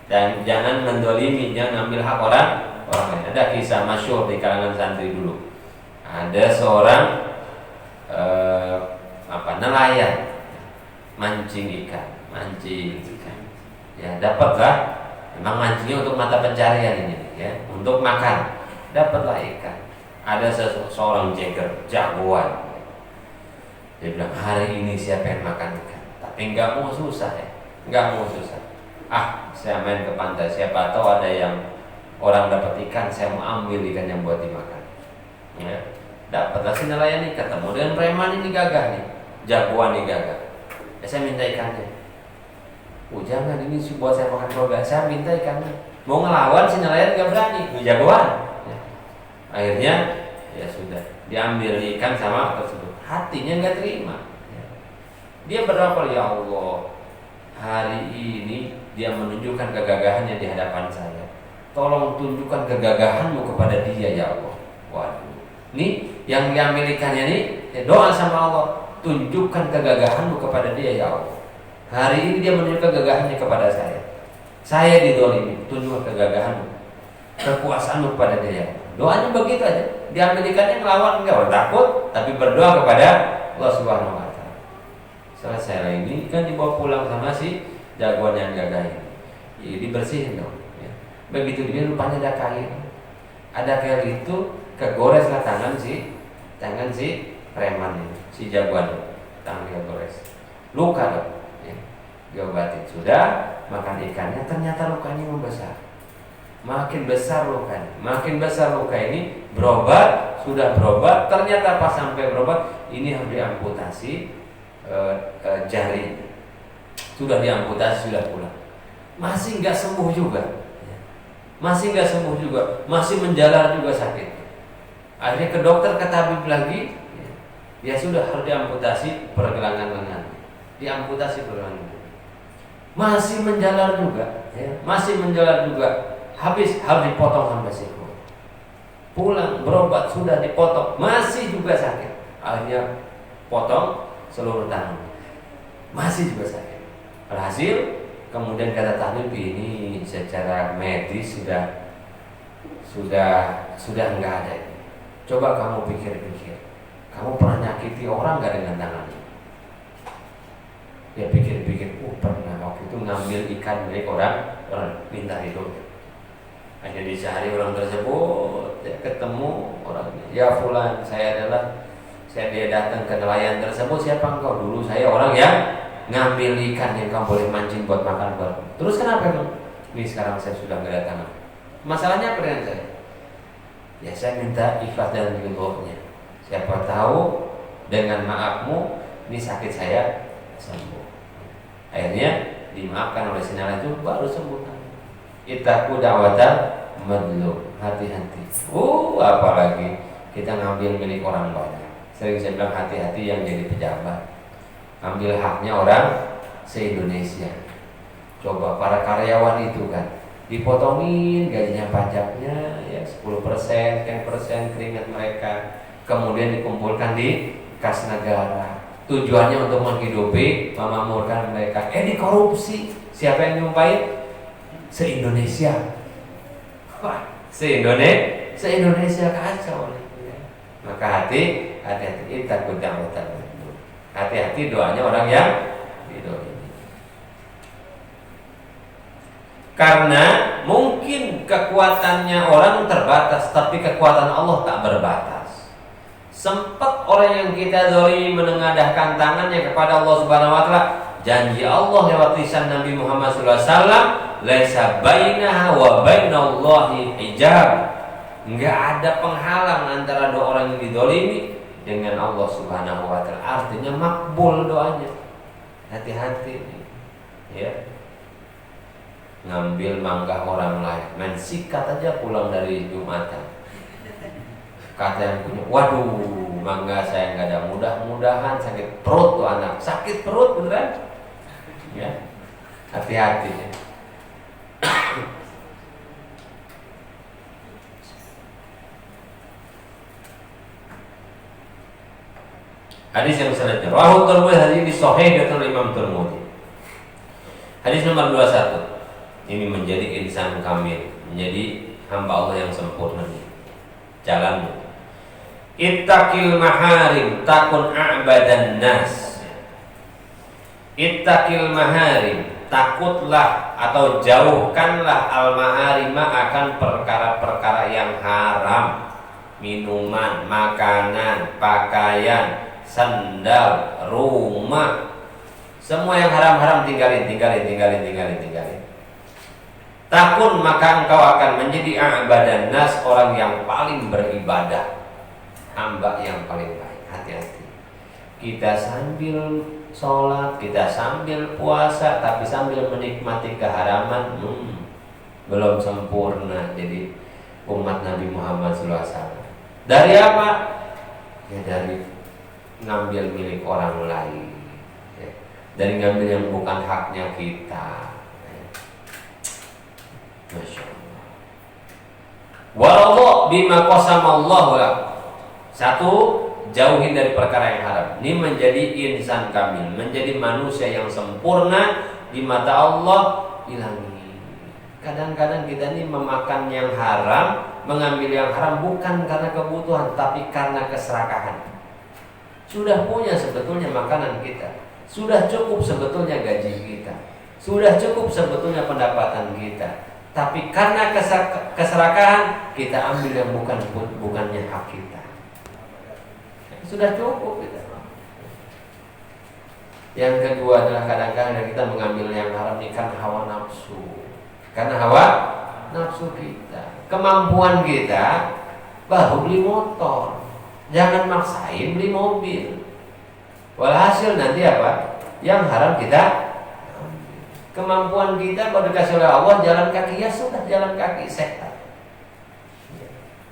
dan jangan mendolimi, jangan ambil hak orang lain. Ada kisah masyhur di kalangan santri dulu. Ada seorang nelayan mancing ikan. Ya, dapatlah, memang mancingnya untuk mata pencarian ini, ya, untuk makan. Dapatlah ikan. Ada seorang jeger, jagoan. Dia bilang, hari ini siapa yang makan ikan? Tapi nggak mau susah, ya, nggak mau susah. Saya main ke pantai, siapa tahu ada yang orang dapat ikan, saya mau ambil ikan yang buat dimakan. Ya. Dapatlah si nelayan ini, ketemu dengan preman ini gagah nih, jagoan ini gagah. Saya minta ikannya. Jangan, ini sih buat saya makan keluarga. Saya minta ikannya. Mau ngelawan si nelayan gak berani, jagoan. Ya. Akhirnya ya sudah, diambil ikan sama tersebut. Hatinya gak terima. Ya. Dia berdoa, ya Allah, hari ini dia menunjukkan kegagahannya di hadapan saya. Tolong tunjukkan kegagahanmu kepada dia, ya Allah. Waduh. Nih yang diambil ikannya nih, doa sama Allah, tunjukkan kegagahanmu kepada dia, ya Allah. Hari ini dia menunjukkan kegagahannya kepada saya. Saya dizalimi, tunjukkan kegagahanmu, kekuasaanmu kepada dia, ya Allah. Doanya begitu aja. Diambil ikannya, melawan enggak, takut, tapi berdoa kepada Allah Subhanahu wa taala. Selesai lah, ini kan dibawa pulang sama si jagoan yang gagah ini. Ya, dibersihin dong. Ya. Begitu dia, rupanya ada kain. Ada kain itu kegoreslah tangan si preman ini, si jagoan, tangan dia gores, luka dong, ya. Diobatin, sudah makan ikannya, ternyata lukanya membesar, makin besar luka ini, berobat, sudah berobat, ternyata pas sampai berobat ini harus diamputasi jari, sudah diamputasi, sudah pulang, masih nggak sembuh juga, masih menjalar juga sakit. Akhirnya ke dokter, ke tabib lagi, ya sudah harus diamputasi pergelangan lengan, masih menjalar juga, ya. Habis harus dipotong sampai siku. Pulang berobat, sudah dipotong, masih juga sakit. Akhirnya potong seluruh tangan, masih juga sakit. Alhasil kemudian kata tabib, ini secara medis sudah enggak ada. Coba kamu pikir-pikir, kamu pernah nyakiti orang gak dengan tanganmu? Ya pikir-pikir, pernah, waktu itu ngambil ikan milik orang minta itu. Hanya di sehari orang tersebut, ya, ketemu orangnya, ya fulan, dia datang ke nelayan tersebut, siapa engkau? Dulu saya orang yang ngambil ikan yang kamu boleh mancing buat makan baru. Terus kenapa kamu? Ini sekarang saya sudah gak ada tangan. Masalahnya apa dengan saya? Ya saya minta ikhlas dan ridhonya. Siapa tahu dengan maafmu ini sakit saya sembuh. Akhirnya dimaafkan oleh si nelayan itu, baru sembuh. Ittaqu da'watal madlum. Hati-hati. Apalagi kita ngambil milik orang banyak. Sering saya bilang, hati-hati yang jadi pejabat, ambil haknya orang se-Indonesia. Coba para karyawan itu kan, dipotongin gajinya pajaknya ya 10%, 10% keringat mereka, kemudian dikumpulkan di kas negara. Tujuannya untuk menghidupi, memakmurkan mereka. Dikorupsi. Siapa yang nyumpain? Se-Indonesia. Wah, se-Indonesia kacau. Maka hati-hati takut jangan. Hati-hati doanya orang yang didolimi. Karena mungkin kekuatannya orang terbatas, tapi kekuatan Allah tak berbatas. Sempat orang yang kita zalimi menengadahkan tangannya kepada Allah Subhanahu wa taala, janji Allah lewat lisan Nabi Muhammad sallallahu alaihi wasallam, laisa bainaha wa bainallahi hijab. Enggak ada penghalang antara dua orang yang dizalimi dengan Allah Subhanahu wa taala. Artinya makbul doanya. Hati-hati ya. Ngambil mangga orang lain, main sikat aja pulang dari Jumatan. Kata yang punya, waduh, mangga saya nggak ada, mudah-mudahan sakit perut tuh anak, sakit perut beneran, ya, hati-hati. Ya. Hadis yang selanjutnya, Rahu Tirmidzi, hadis ini sahih dari Imam Tirmidzi. Hadis nomor 21, ini menjadi insan kamil, menjadi hamba Allah yang sempurna. Jalannya. Ittaqil maharim takun a'badan nas. Ittaqil maharim, takutlah atau jauhkanlah al-maharima akan perkara-perkara yang haram. Minuman, makanan, pakaian, sandal, rumah. Semua yang haram-haram tinggalin. Takun maka engkau akan menjadi a'badan nas, orang yang paling beribadah, hamba yang paling baik. Hati-hati. Kita sambil sholat, kita sambil puasa, tapi sambil menikmati keharaman, belum sempurna jadi umat Nabi Muhammad SAW. Dari apa? Ya dari ngambil milik orang lain, ya. Dari ngambil yang bukan haknya kita. Masya Allah. Walau bima qasamallahu lak. Satu, jauhin dari perkara yang haram. Ini menjadi insan kamil, menjadi manusia yang sempurna di mata Allah. Hilangi. Kadang-kadang kita ini memakan yang haram, mengambil yang haram bukan karena kebutuhan, tapi karena keserakahan. Sudah punya sebetulnya makanan kita, sudah cukup sebetulnya gaji kita, sudah cukup sebetulnya pendapatan kita. Tapi karena keserakahan kita ambil yang bukannya hak kita. Sudah cukup kita. Yang kedua adalah kadang-kadang kita mengambil yang haram ini karena hawa nafsu. Karena hawa nafsu kita. Kemampuan kita baru beli motor. Jangan maksain beli mobil. Walhasil nanti apa? Yang haram kita. Kemampuan kita kalau dikasih oleh Allah jalan kaki, ya sudah jalan kaki sehat.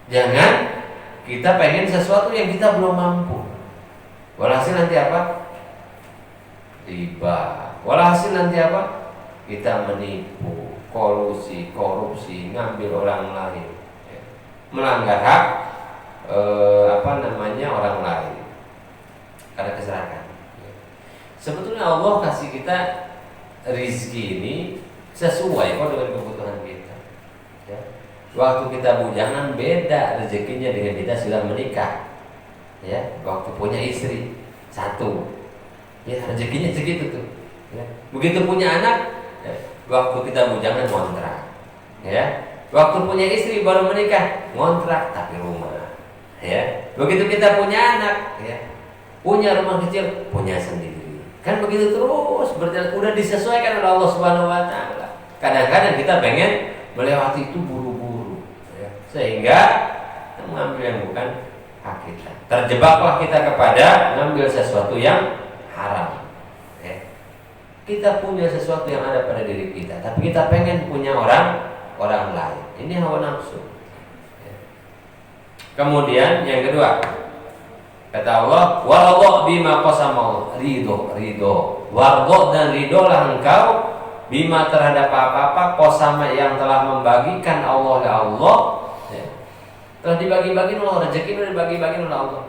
Jangan kita pengen sesuatu yang kita belum mampu. Walhasil nanti apa? Riba. Walhasil nanti apa? Kita menipu, kolusi, korupsi, ngambil orang lain, melanggar hak orang lain karena keserakahan. Sebetulnya Allah kasih kita rizki ini sesuai kok dengan kebutuhan kita. Ya. Waktu kita bujangan beda rezekinya dengan kita sudah menikah. Ya, waktu punya istri satu, ya rezekinya segitu tuh. Ya. Begitu punya anak, ya, waktu kita bujangan ngontrak. Ya, waktu punya istri baru menikah ngontrak tapi rumah. Ya, begitu kita punya anak, ya, punya rumah kecil, punya sendiri. Kan begitu terus berjalan, udah disesuaikan oleh Allah Subhanahu wa taala. Kadang-kadang kita pengen melewati itu buru-buru, ya, sehingga mengambil yang bukan hak kita. Terjebaklah kita kepada mengambil sesuatu yang haram. Ya. Kita punya sesuatu yang ada pada diri kita, tapi kita pengen punya orang lain. Ini hawa nafsu. Ya. Kemudian yang kedua, kata Allah, "Wallahu bima qasama ridho. Wardo dan ridholah engkau bima terhadap apa-apa kosama yang telah membagikan Allah ya Allah, ya. Telah dibagi-bagi Allah, rezeki itu dibagi-bagi oleh Allah.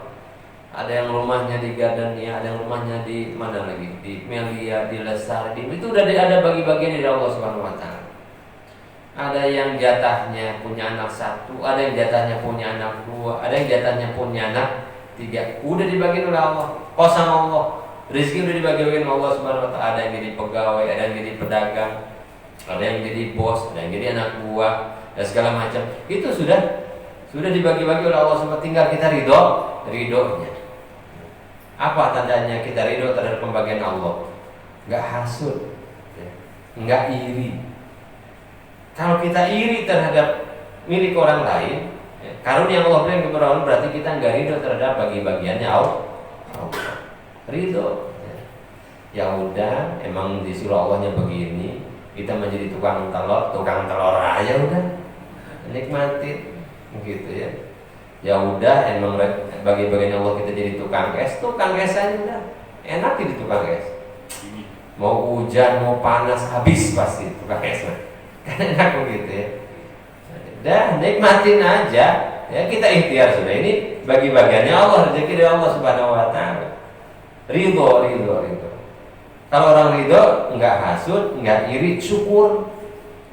Ada yang rumahnya di Gardania, ada yang rumahnya di mana lagi, di Melia, di Lestari, itu udah ada bagi-bagian dari Allah Subhanahu Wa Taala. Ada yang jatahnya punya anak satu, ada yang jatahnya punya anak dua, ada yang jatahnya punya anak tiga. Udah dibagi oleh Allah, kosam Allah. Rezeki udah dibagi-bagi oleh Allah Subhanahu Wa Taala. Ada yang jadi pegawai, ada yang jadi pedagang, ada yang jadi bos, ada yang jadi anak buah, dan segala macam. Itu sudah dibagi-bagi oleh Allah Subhanahu Wa Taala. Tinggal kita ridhonya. Apa tandanya kita ridho terhadap pembagian Allah? Enggak hasud, enggak iri. Kalau kita iri terhadap milik orang lain, karunia yang Allah berikan kepada orang, berarti kita enggak ridho terhadap bagi-bagiannya Allah. Ridho. Ya udah, emang disuruh Allahnya begini, kita menjadi tukang telur aja udah, nikmatin, gitu ya. Ya udah, emang bagi-bagian Allah kita jadi tukang es aja udah, enak jadi tukang es. Mau hujan, mau panas, habis pasti tukang es. Kan enak begitu ya. Udah, nikmatin aja. Ya kita ikhtiar sudah. Ini bagi-bagiannya Allah, rezeki dari Allah Subhanahu Wa Taala. Ridho. Kalau orang ridho, enggak hasud, enggak iri, syukur.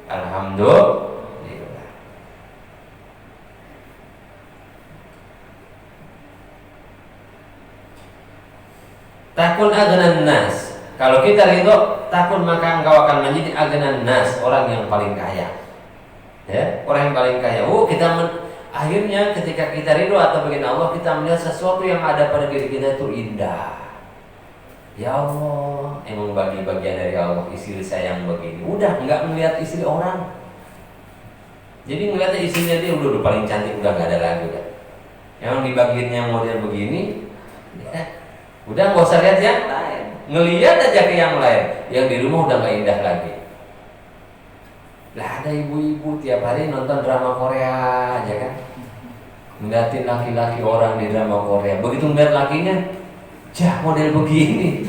Alhamdulillah. Takun agnan nas. Kalau kita ridho, takun maka engkau akan menjadi agnan nas, orang yang paling kaya. Ya, orang yang paling kaya. Akhirnya ketika kita ridho atau bagian Allah, kita melihat sesuatu yang ada pada diri kita itu indah. Ya Allah, emang bagian dari Allah, istri saya yang begini. Udah nggak melihat istri orang. Jadi melihatnya istrinya dia udah paling cantik, udah nggak ada lagi kan. Emang dibagiannya model begini, ya. Udah nggak usah lihat yang lain, ngelihat aja ke yang lain. Yang di rumah udah nggak indah lagi. Lah ada ibu-ibu tiap hari nonton drama Korea aja kan, ngeliatin laki-laki orang di drama Korea. Begitu ngeliat lakinya, jah model begini.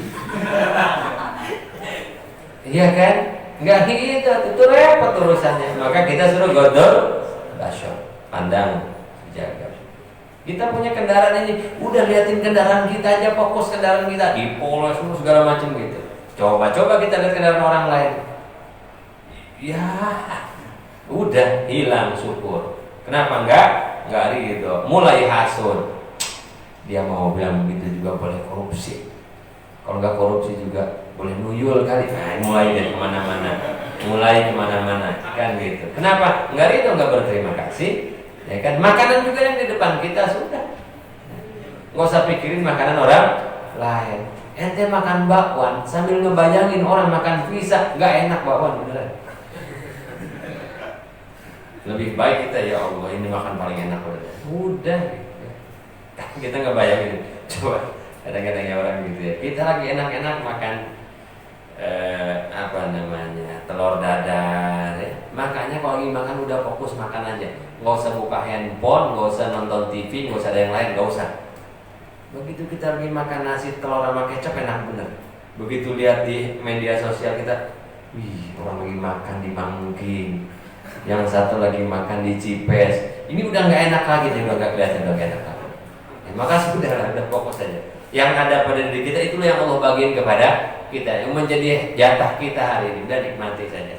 Iya kan? Nggak gitu, itu repot urusannya. Maka kita suruh godol, basyok, pandang, jaga. Kita punya kendaraan ini, udah liatin kendaraan kita aja, fokus kendaraan kita, dipoles segala macam gitu. Coba kita lihat kendaraan orang lain. Ya, udah hilang syukur. Kenapa enggak gitu? Mulai hasud. Dia mau bilang begitu juga boleh korupsi. Kalau enggak korupsi juga boleh nuyul kali. Nah, mulai dari kemana-mana, kan gitu. Kenapa? Enggak itu enggak berterima kasih. Ya kan, makanan juga yang di depan kita sudah. Nggak usah pikirin makanan orang lain. Ente makan bakwan sambil ngebayangin orang makan pizza, nggak enak bakwan beneran. Lebih baik kita, ya Allah ini makan paling enak udah. Kita nggak bayangin. Coba kadang-kadang ya orang gitu ya. Kita lagi enak-enak makan telur dadar ya. Makanya kalau lagi makan udah fokus makan aja. Nggak usah buka handphone, nggak usah nonton TV, nggak usah ada yang lain, nggak usah. Begitu kita lagi makan nasi telur sama kecap enak bener. Begitu lihat di media sosial kita, wih orang lagi makan di Mangking, yang satu lagi makan di Cipes. Ini udah nggak enak lagi, udah nggak kelihatan, udah nggak enak lagi. Ya, maka udah fokus aja. Yang ada pada diri kita itulah yang Allah bagiin kepada kita, yang menjadi jatah kita hari ini. Udah nikmati saja.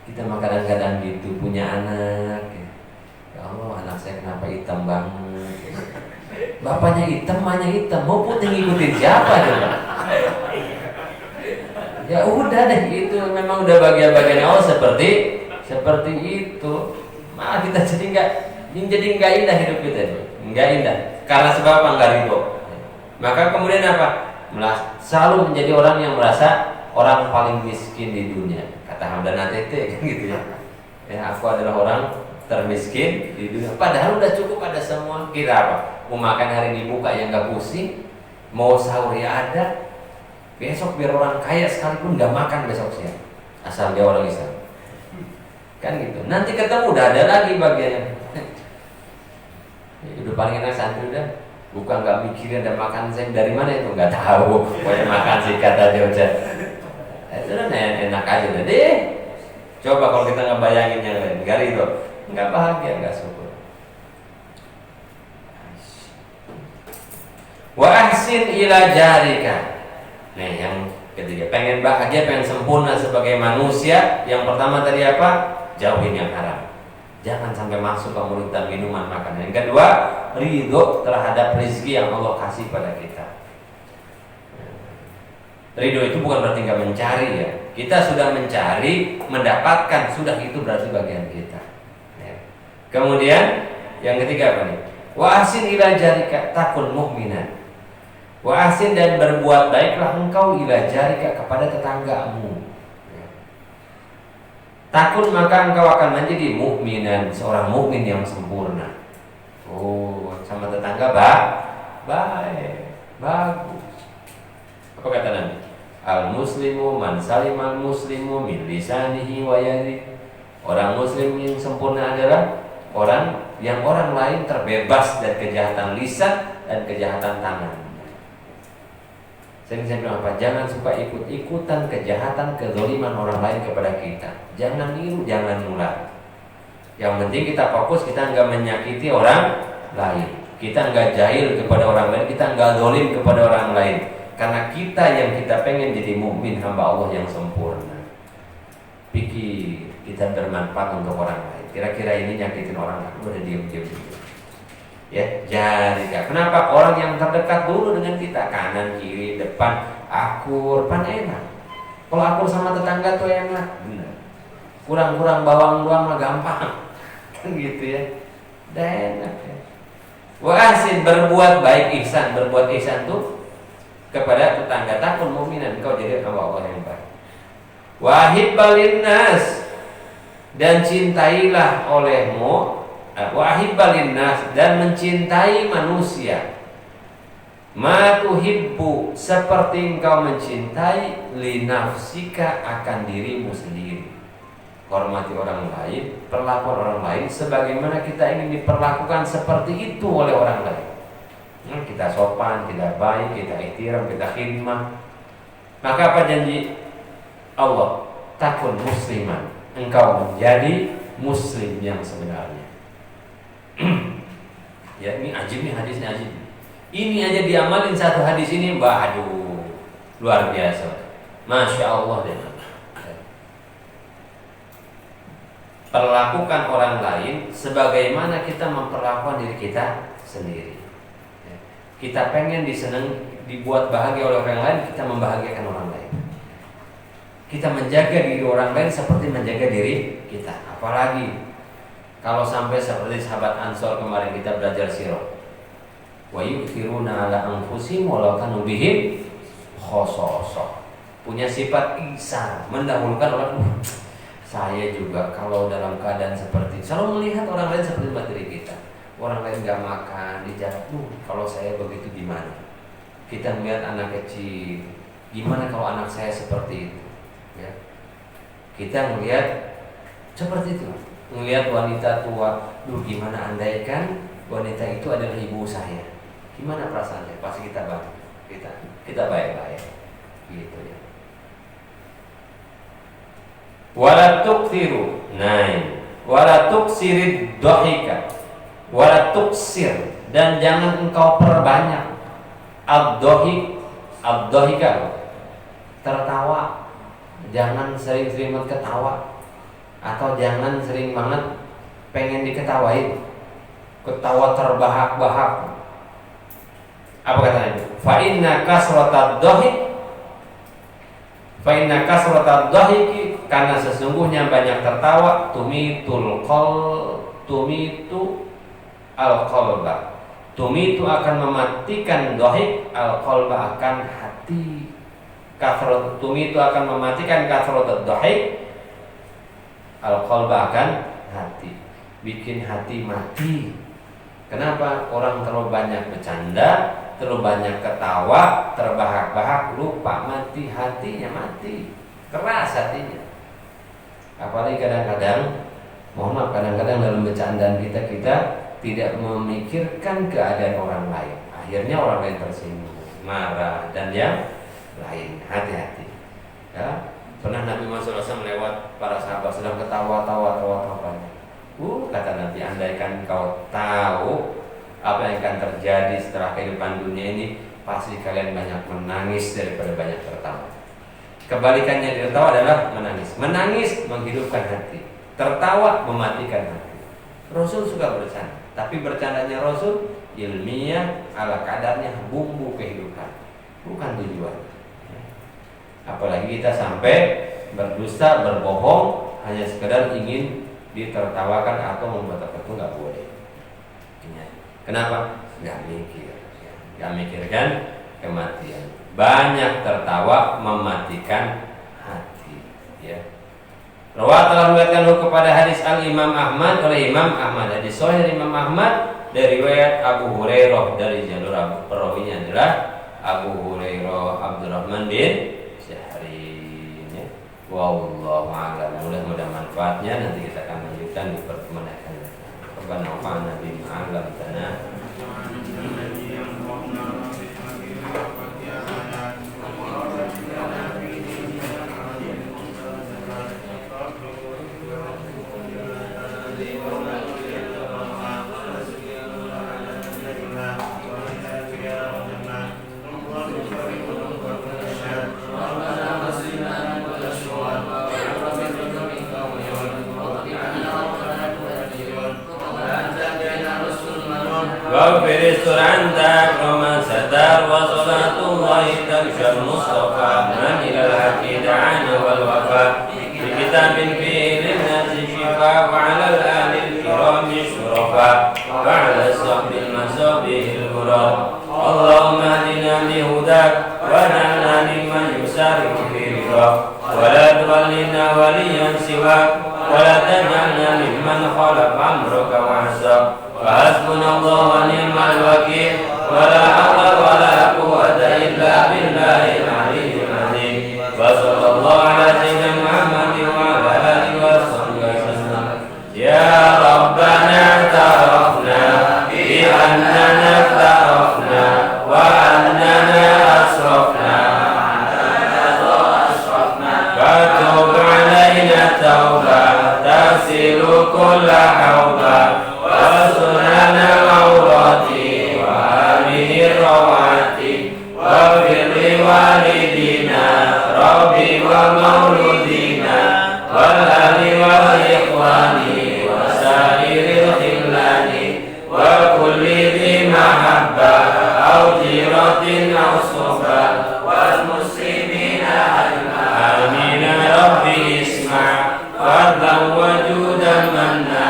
Kita kadang-kadang gitu punya anak, ya Allah anak saya kenapa hitam banget, bapaknya hitam, mamanya hitam, mau putih ngikutin siapa coba? Ya udah deh, itu memang udah bagian-bagian Allah seperti itu. Malah kita jadi nggak indah hidup kita, nggak indah. Karena sebab apa? Nggak ridho. Maka kemudian apa? Selalu menjadi orang yang merasa orang paling miskin di dunia. Kata Hamdan ATT kan gitu ya. Aku adalah orang termiskin di dunia. Padahal udah cukup ada semua. Kira apa? Mau makan hari ini buka yang nggak pusing, mau sahur ya ada. Besok biar orang kaya sekalipun nggak makan besok siang, asal dia orang Islam. Kan gitu. Nanti ketemu udah ada lagi bagiannya. Udah paling enak santri udah. Bukan nggak mikirin ada makan saya dari mana itu nggak tahu. Pokoknya makan sikat aja udah. Itu kan enak aja deh. Coba kalau kita ngebayangin yang lain, enggak itu, enggak bahagia, enggak syukur. Wa ahsin ila jarika. Nah, yang ketiga, pengen bahagia, pengen sempurna sebagai manusia. Yang pertama tadi apa? Jauhin yang haram. Jangan sampai masuk ke mulut dan minuman makanan. Yang kedua, ridho terhadap rezeki yang Allah kasih pada kita. Ridho itu bukan berarti nggak mencari ya. Kita sudah mencari, mendapatkan, sudah itu berarti bagian kita. Ya. Kemudian yang ketiga apa nih? Wa ahsin ila jarika takun mu'minan. Wa ahsin, dan berbuat baiklah engkau ila jarika kepada tetanggamu. Ya. Takun, maka engkau akan menjadi mukminan, seorang mukmin yang sempurna. Oh, sama tetangga baik, bagus. Apa kata Nabi? Al-muslimu man salimal muslimu min lisanihi wa yadihi. Orang muslim yang sempurna adalah orang yang orang lain terbebas dari kejahatan lisan dan kejahatan tangan. Saya bilang apa? Jangan suka ikut-ikutan kejahatan, kezaliman orang lain kepada kita. Jangan niru, jangan nular. Yang penting kita fokus, kita enggak menyakiti orang lain. Kita enggak jahil kepada orang lain, kita enggak zalim kepada orang lain. Karena kita yang kita pengen jadi mukmin hamba Allah yang sempurna. Pikir kita bermanfaat untuk orang lain. Kira-kira ini nyakitin orang lain, udah diam-diam. Ya, jarika. Kenapa? Orang yang terdekat dulu dengan kita, kanan, kiri, depan, akur, pan enak. Kalau akur sama tetangga tuh enak, benar. Kurang-kurang bawang doang mah gampang, kan gitu ya. Udah enak ya. Wa ahsin, berbuat baik, ihsan. Berbuat ihsan tuh kepada tetangga, takun mu'minan, engkau jadi hamba Allah yang baik. Wa hibbalin nas, dan cintailah olehmu. Wa ahibbalin nas, dan mencintai manusia. Ma tuhibbu, seperti engkau mencintai li nafsika, akan dirimu sendiri. Hormati orang lain, perlakuan orang lain sebagaimana kita ingin diperlakukan seperti itu oleh orang lain. Kita sopan, kita baik, kita ihtiram, kita khidmah. Maka apa janji Allah? Takun musliman, engkau menjadi muslim yang sebenarnya. Ya, ini ajib nih hadisnya, ajib. Ini aja diamalin satu hadis ini, aduh, luar biasa. Masya Allah deh. Perlakukan orang lain sebagaimana kita memperlakukan diri kita sendiri. Kita pengen diseneng, dibuat bahagia oleh orang lain, kita membahagiakan orang lain. Kita menjaga diri orang lain seperti menjaga diri kita. Apalagi kalau sampai seperti sahabat Ansor kemarin kita belajar sirah. Wa yu'thiruna ala anfusihim walau kanu bihim khososoh. Punya sifat ihsan, mendahulukan orang. Saya juga kalau dalam keadaan seperti selalu melihat orang lain seperti materi kita. Orang lain gak makan, dijarak, kalau saya begitu gimana? Kita melihat anak kecil, gimana kalau anak saya seperti itu? Ya. Kita melihat seperti itu. Melihat wanita tua, gimana andaikan wanita itu adalah ibu saya, gimana perasaannya? Pasti kita bangga, kita baik-baik, gitu ya. Wala tuksiru, wala tuksirid dohika, wala tuksir, dan jangan engkau perbanyak ad-dohika, tertawa. Jangan sering-sering ketawa. Atau jangan sering banget pengen diketawain, ketawa terbahak-bahak. Apa katanya? Fa inna kasratad dhahiki, karena sesungguhnya banyak tertawa, tumitu al-qalba. Tumitu akan mematikan dhahik, al-qalba akan hati. Tumitu akan mematikan kasratad dhahik, al-qalba akan hati, bikin hati mati. Kenapa? Orang terlalu banyak bercanda, terlalu banyak ketawa, terbahak-bahak, lupa mati, hatinya mati, keras hatinya. Apalagi kadang-kadang, mohon maaf, kadang-kadang dalam bercandaan kita tidak memikirkan keadaan orang lain. Akhirnya orang lain tersinggung, marah, dan yang lain. Hati-hati ya. Pernah Nabi Muhammad SAW melewat para sahabat sedang ketawa-tawa. Kata Nabi, andaikan kau tahu apa yang akan terjadi setelah kehidupan dunia ini, pasti kalian banyak menangis daripada banyak tertawa. Kebalikannya dari tertawa adalah menangis. Menangis menghidupkan hati, tertawa mematikan hati. Rasul suka bercanda, tapi bercandanya Rasul ilmiah, ala kadarnya, bumbu kehidupan, bukan tujuan. Apalagi kita sampai berdusta, berbohong hanya sekedar ingin ditertawakan atau membuat apa itu, nggak boleh. Kenapa? Nggak mikirkan kematian. Banyak tertawa mematikan hati. Ya. Rawat telah meriwayatkan kepada hadis Al-Imam Ahmad oleh Imam Ahmad. Hadis sahih dari Imam Ahmad dari riwayat Abu Hurairah, dari jalur perawinya adalah Abu Hurairah Abdurrahman bin Syahrin. Ya. Wallahu a'lam. Mudah-mudahan manfaatnya. Nanti kita akan lanjutkan di pertemuan yang akan datang. Rabbana wa'ana bima 'allamtana. واغفر استر عند ومن ستر وصلاة الله تغشى المصطفى من إلى الحق دعانا والوفاء بكتاب فيه للناس شفاء وعلى الآل الكرام شرفاء وعلى الصحب المصابيح الغرار اللهم اهدنا لهداك واجعلنا ممن يسارع في رضاك ولا تولنا وليا سواك ولا تجعلنا ممن خالف أمرك وعصاك فحسبنا الله ونعم الوكيل ولا حول ولا قوة إلا بالله العلي العظيم وصلى الله على سيدنا محمد وعلى آله وصحبه وسلم يا ربنا اعترفنا بأننا افترقنا وأننا أسرفنا فتوب علينا توبة تغسل كل حوبة وسنن العورات وآمن الروعات واغفر لوالدينا ربي ومولودينا والأهل والإخوان وسائر الخلان وكل ذي محبة أو جيرة أو صحبة والمسلمين أجمعين آمين ربي اسمع فضلا وجودا منا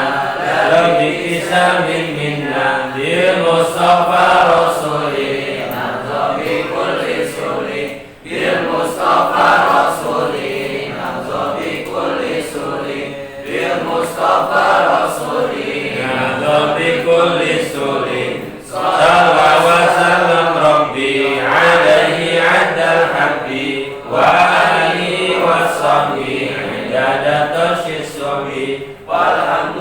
بكسام منا بالمصطفى رسولي نرضى بكل سوري بالمصطفى رسولي نرضى بكل سوري بالمصطفى رسولي نرضى بكل سوري صلى وسلم ربي عليه عد الحب وآله وصحبه عدد تشي الصبي والحمد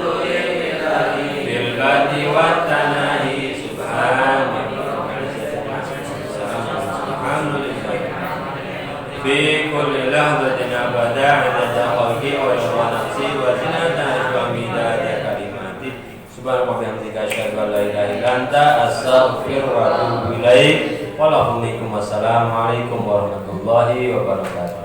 والتناهي سبحان في كل لحظة أبدا عدد خلقي وشر نفسي وزنة ومداد كلماتي سبحانك وبحمدك أشهد أن لا إله إلا أنت أستغفرك وأتوب إليك والسلام عليكم ورحمة الله وبركاته.